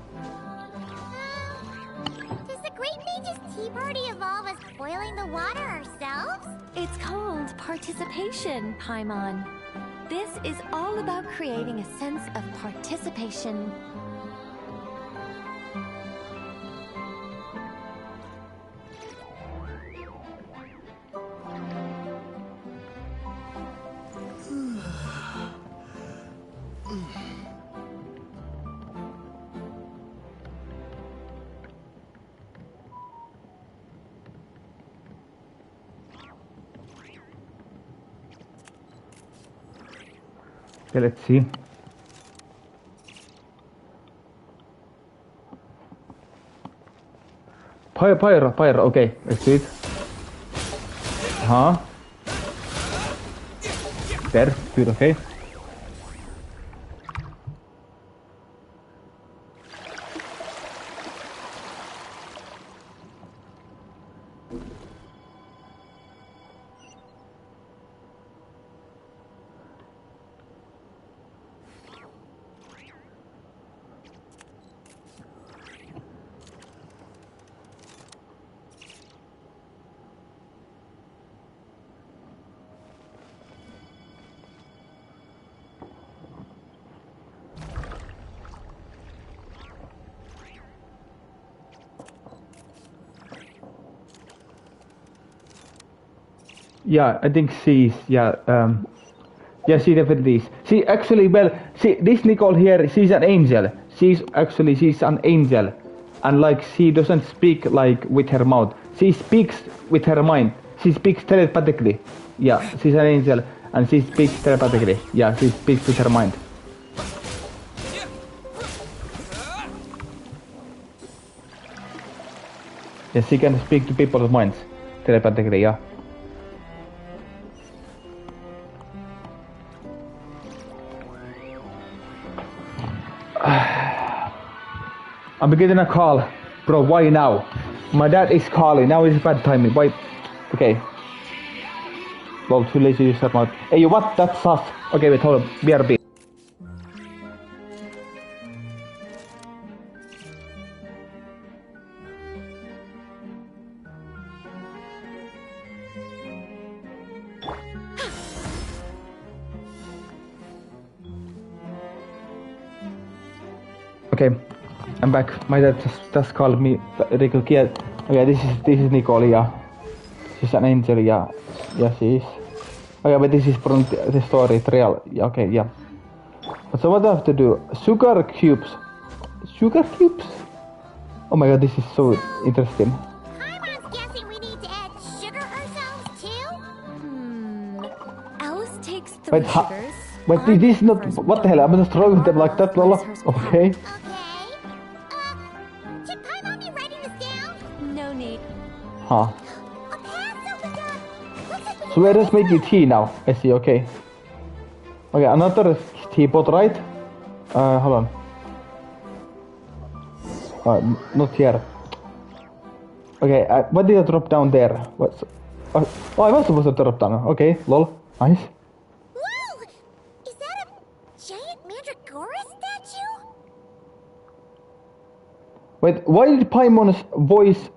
[SPEAKER 18] Does the Great Mage's Tea Party evolve as boiling the water ourselves?
[SPEAKER 7] It's called participation, Paimon. This is all about creating a sense of participation.
[SPEAKER 3] Okay, let's see. Pyro, okay, let's do it. There, good, okay. Yeah, I think she's, yeah, she definitely is. She actually, well, this Nicole here, she's an angel. She's an angel. And like, she doesn't speak like with her mouth. She speaks with her mind. She speaks telepathically. Yeah, she's an angel and she speaks telepathically. Yeah, she speaks with her mind. Yes, she can speak to people's minds. telepathy, ja. I'm getting a call. Bro, why now? My dad is calling. Now is bad timing. Why? Okay. Well, too lazy to use that mode. Hey, you what? That's sus. Okay, wait, hold on. BRB. Okay, I'm back. My dad just called me. Okay, this is Nicole, yeah. She's an angel, yeah. Yeah, she is. Okay, but this is from the story, it's real. Yeah, okay, yeah. So what do I have to do? Sugar cubes. Sugar cubes? Oh my god, this is so interesting.
[SPEAKER 18] Paimon's guessing we need to add sugar ourselves too?
[SPEAKER 7] Alice takes 3 sugars.
[SPEAKER 3] But this is not. What the hell? I'm just throwing them like that, Lola. Okay.
[SPEAKER 18] Should Paimon be writing this down?
[SPEAKER 7] No need.
[SPEAKER 3] Huh. So we're just making tea now. I see, okay. Okay, another teapot, right? Hold on. Not here. Okay, what did I drop down there? What's... oh, I was supposed to drop down. Okay, lol. Nice.
[SPEAKER 18] Whoa! Is that a giant Mandragora statue?
[SPEAKER 3] Wait, why did Paimon's voice,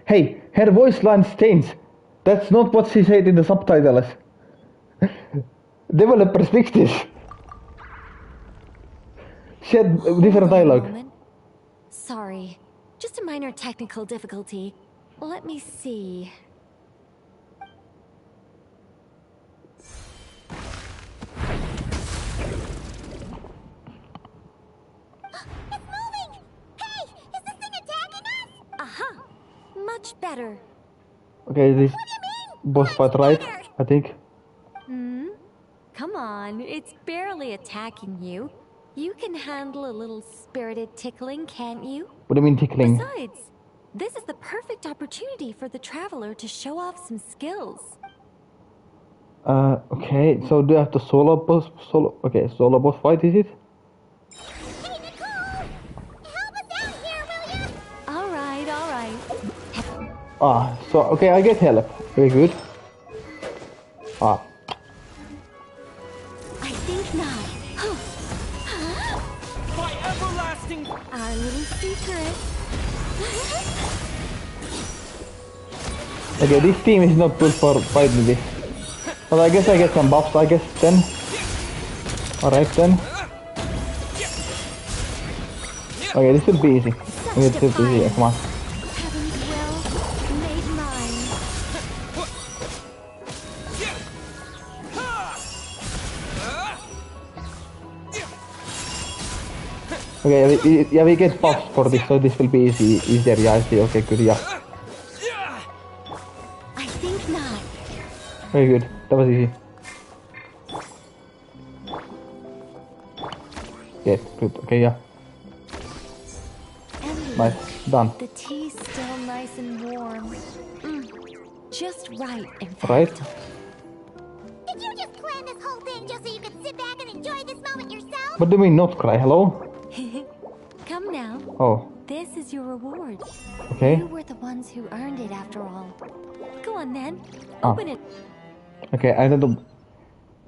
[SPEAKER 3] hey, her voice line change. That's not what she said in the subtitles. Developers fix this. She had different dialogue.
[SPEAKER 7] Sorry, just a minor technical difficulty. Let me see.
[SPEAKER 18] It's moving! Hey, is this thing attacking us?
[SPEAKER 7] Aha! Much better.
[SPEAKER 3] Okay, this boss fight, right? I think.
[SPEAKER 7] Come on, it's barely attacking you. You can handle a little spirited tickling, can't you?
[SPEAKER 3] What do you mean tickling?
[SPEAKER 7] Besides, this is the perfect opportunity for the traveler to show off some skills.
[SPEAKER 3] Okay, so do you have the solo boss fight, is it?
[SPEAKER 18] Hey, Nicole! Help us out here, will ya?
[SPEAKER 7] Alright.
[SPEAKER 3] Ah, so, okay, I get help. Very good. Ah.
[SPEAKER 7] I think not.
[SPEAKER 5] My everlasting...
[SPEAKER 7] Our little secret.
[SPEAKER 3] Okay, this team is not good for fighting this. But I guess I get some buffs, I guess, then. Alright, then. Okay, this will be easy. This will be easy, come on. Okay, yeah, we get buffs for this, so this will be easier. Yeah, I see. Okay, good. Yeah.
[SPEAKER 7] I think not.
[SPEAKER 3] Very good. That was easy. Yes, good. Okay, yeah. Nice. Done.
[SPEAKER 7] The tea's still nice and warm. Just right, in fact.
[SPEAKER 3] Right.
[SPEAKER 18] Did you just plan this whole thing just so you could sit back and enjoy this moment yourself?
[SPEAKER 3] What do you mean not cry? Hello?
[SPEAKER 7] Come now.
[SPEAKER 3] Oh.
[SPEAKER 7] This is your reward.
[SPEAKER 3] Okay.
[SPEAKER 7] You were the ones who earned it after all. Go on then. Open it.
[SPEAKER 3] Okay, I don't know.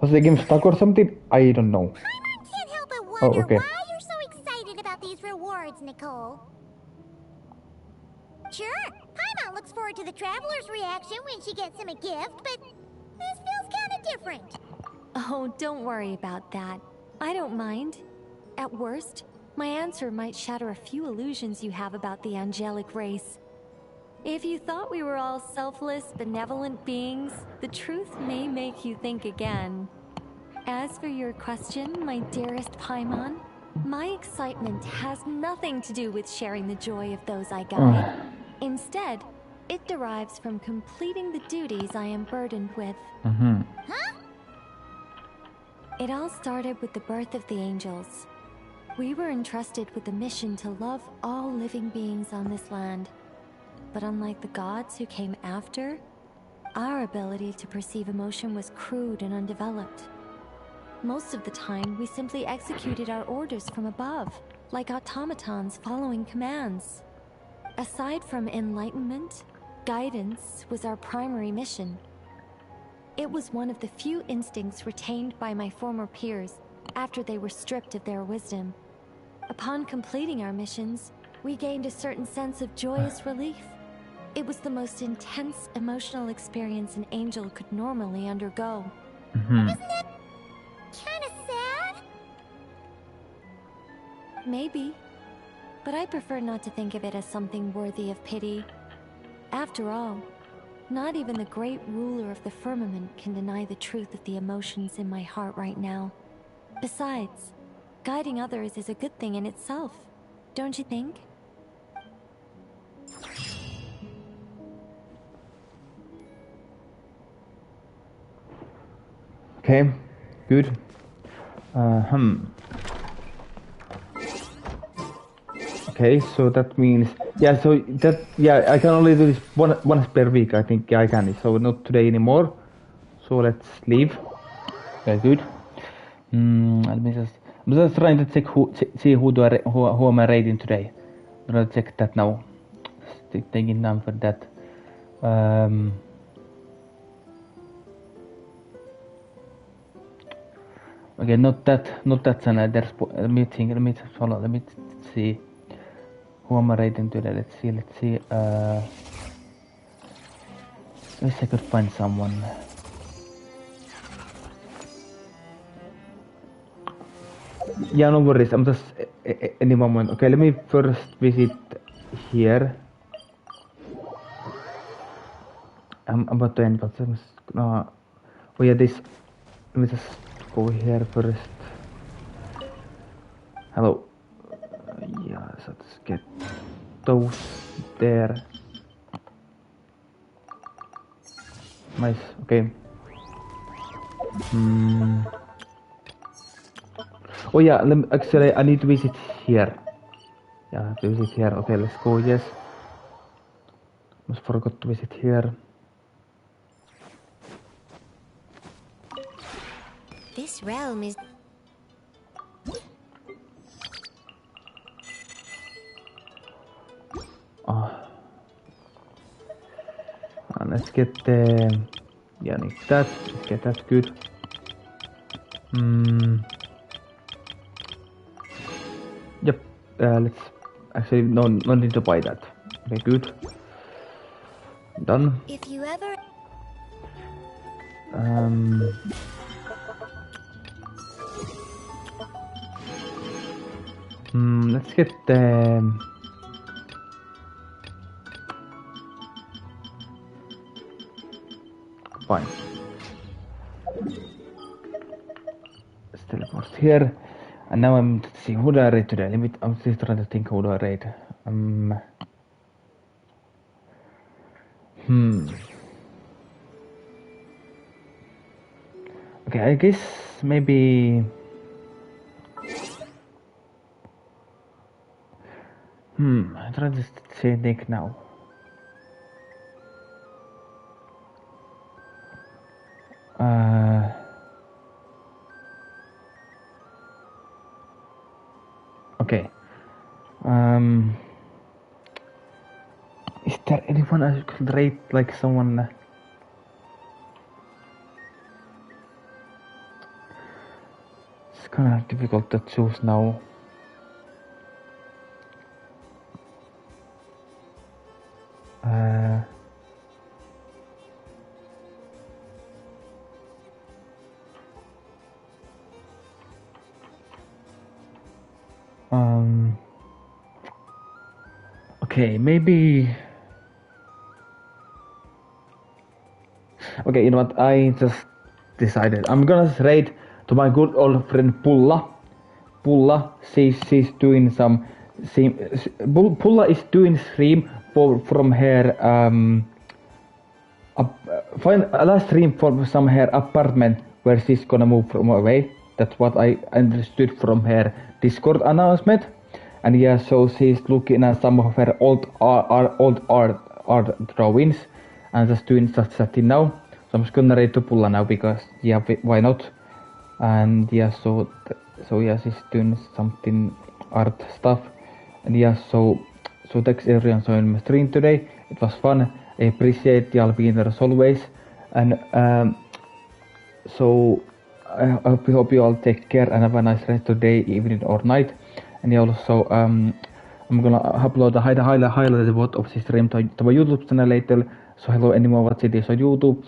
[SPEAKER 3] Was the game stuck or something? I don't know.
[SPEAKER 18] Paimon can't help but wonder
[SPEAKER 3] okay.
[SPEAKER 18] why you're so excited about these rewards, Nicole. Sure, Paimon looks forward to the traveler's reaction when she gets him a gift, but this feels kind of different.
[SPEAKER 7] Oh, don't worry about that. I don't mind. At worst, my answer might shatter a few illusions you have about the angelic race. If you thought we were all selfless, benevolent beings, the truth may make you think again. As for your question, my dearest Paimon, my excitement has nothing to do with sharing the joy of those I guide. Instead, it derives from completing the duties I am burdened with.
[SPEAKER 18] Huh?
[SPEAKER 7] It all started with the birth of the angels. We were entrusted with the mission to love all living beings on this land. but unlike the gods who came after, our ability to perceive emotion was crude and undeveloped. Most of the time, we simply executed our orders from above, like automatons following commands. Aside from enlightenment, guidance was our primary mission. It was one of the few instincts retained by my former peers after they were stripped of their wisdom. Upon completing our missions, we gained a certain sense of joyous relief. It was the most intense emotional experience an angel could normally undergo.
[SPEAKER 18] Isn't that kind of sad?
[SPEAKER 7] Maybe, but I prefer not to think of it as something worthy of pity. After all, not even the great ruler of the firmament can deny the truth of the emotions in my heart right now. Besides, guiding others is a good thing in itself, don't you think?
[SPEAKER 3] Okay, good. Okay, so that means I can only do this once per week. I think I can. So not today anymore. So let's leave. Okay, good. I'm just trying to check see who am I rating today. I'm gonna check that now. Taking time for that. Okay, not that channel. There's let me see. Who am I rating today? Let's see. Wish I could find someone. Yeah, no worries. I'm just any moment. Okay, let me first visit here. I'm about to end, but oh yeah, this. Let me just go here first. Hello. Yeah, so let's get those there. Nice. Okay. Oh yeah, actually I need to visit here. Yeah, I have to visit here. Okay, let's go. Yes. Almost forgot to visit here.
[SPEAKER 18] This realm is...
[SPEAKER 3] Let's get the... Yeah, need that. Let's get that good. Yep. Let's... Actually, no need to buy that. Okay, good. Done.
[SPEAKER 18] If you ever...
[SPEAKER 3] Let's get the... Fine. Let's teleport here. And now I'm seeing who do I raid today. I'm still trying to think who do I raid. Okay, I guess maybe... I'm trying to say Nick now. Okay. Is there anyone I could rate, like someone? It's kind of difficult to choose now. Okay, maybe... Okay, you know what, I just decided. I'm gonna raid to my good old friend Pulla. Pulla, she's doing some... Pulla is doing stream from her... find a last stream from some her apartment where she's gonna move from away. That's what I understood from her Discord announcement. And yeah, so she's looking at some of her old art art drawings, and just doing just that now. So I'm just gonna ready to pull now because yeah, why not? And yeah, so yeah, she's doing something art stuff, and yeah, so thanks everyone joining my stream today. It was fun. I appreciate y'all being there as always, and so I hope you all take care and have a nice rest of the day, evening or night. And also I'm gonna upload the highlighted part of this stream to my YouTube channel later. So hello anyone watching this on YouTube.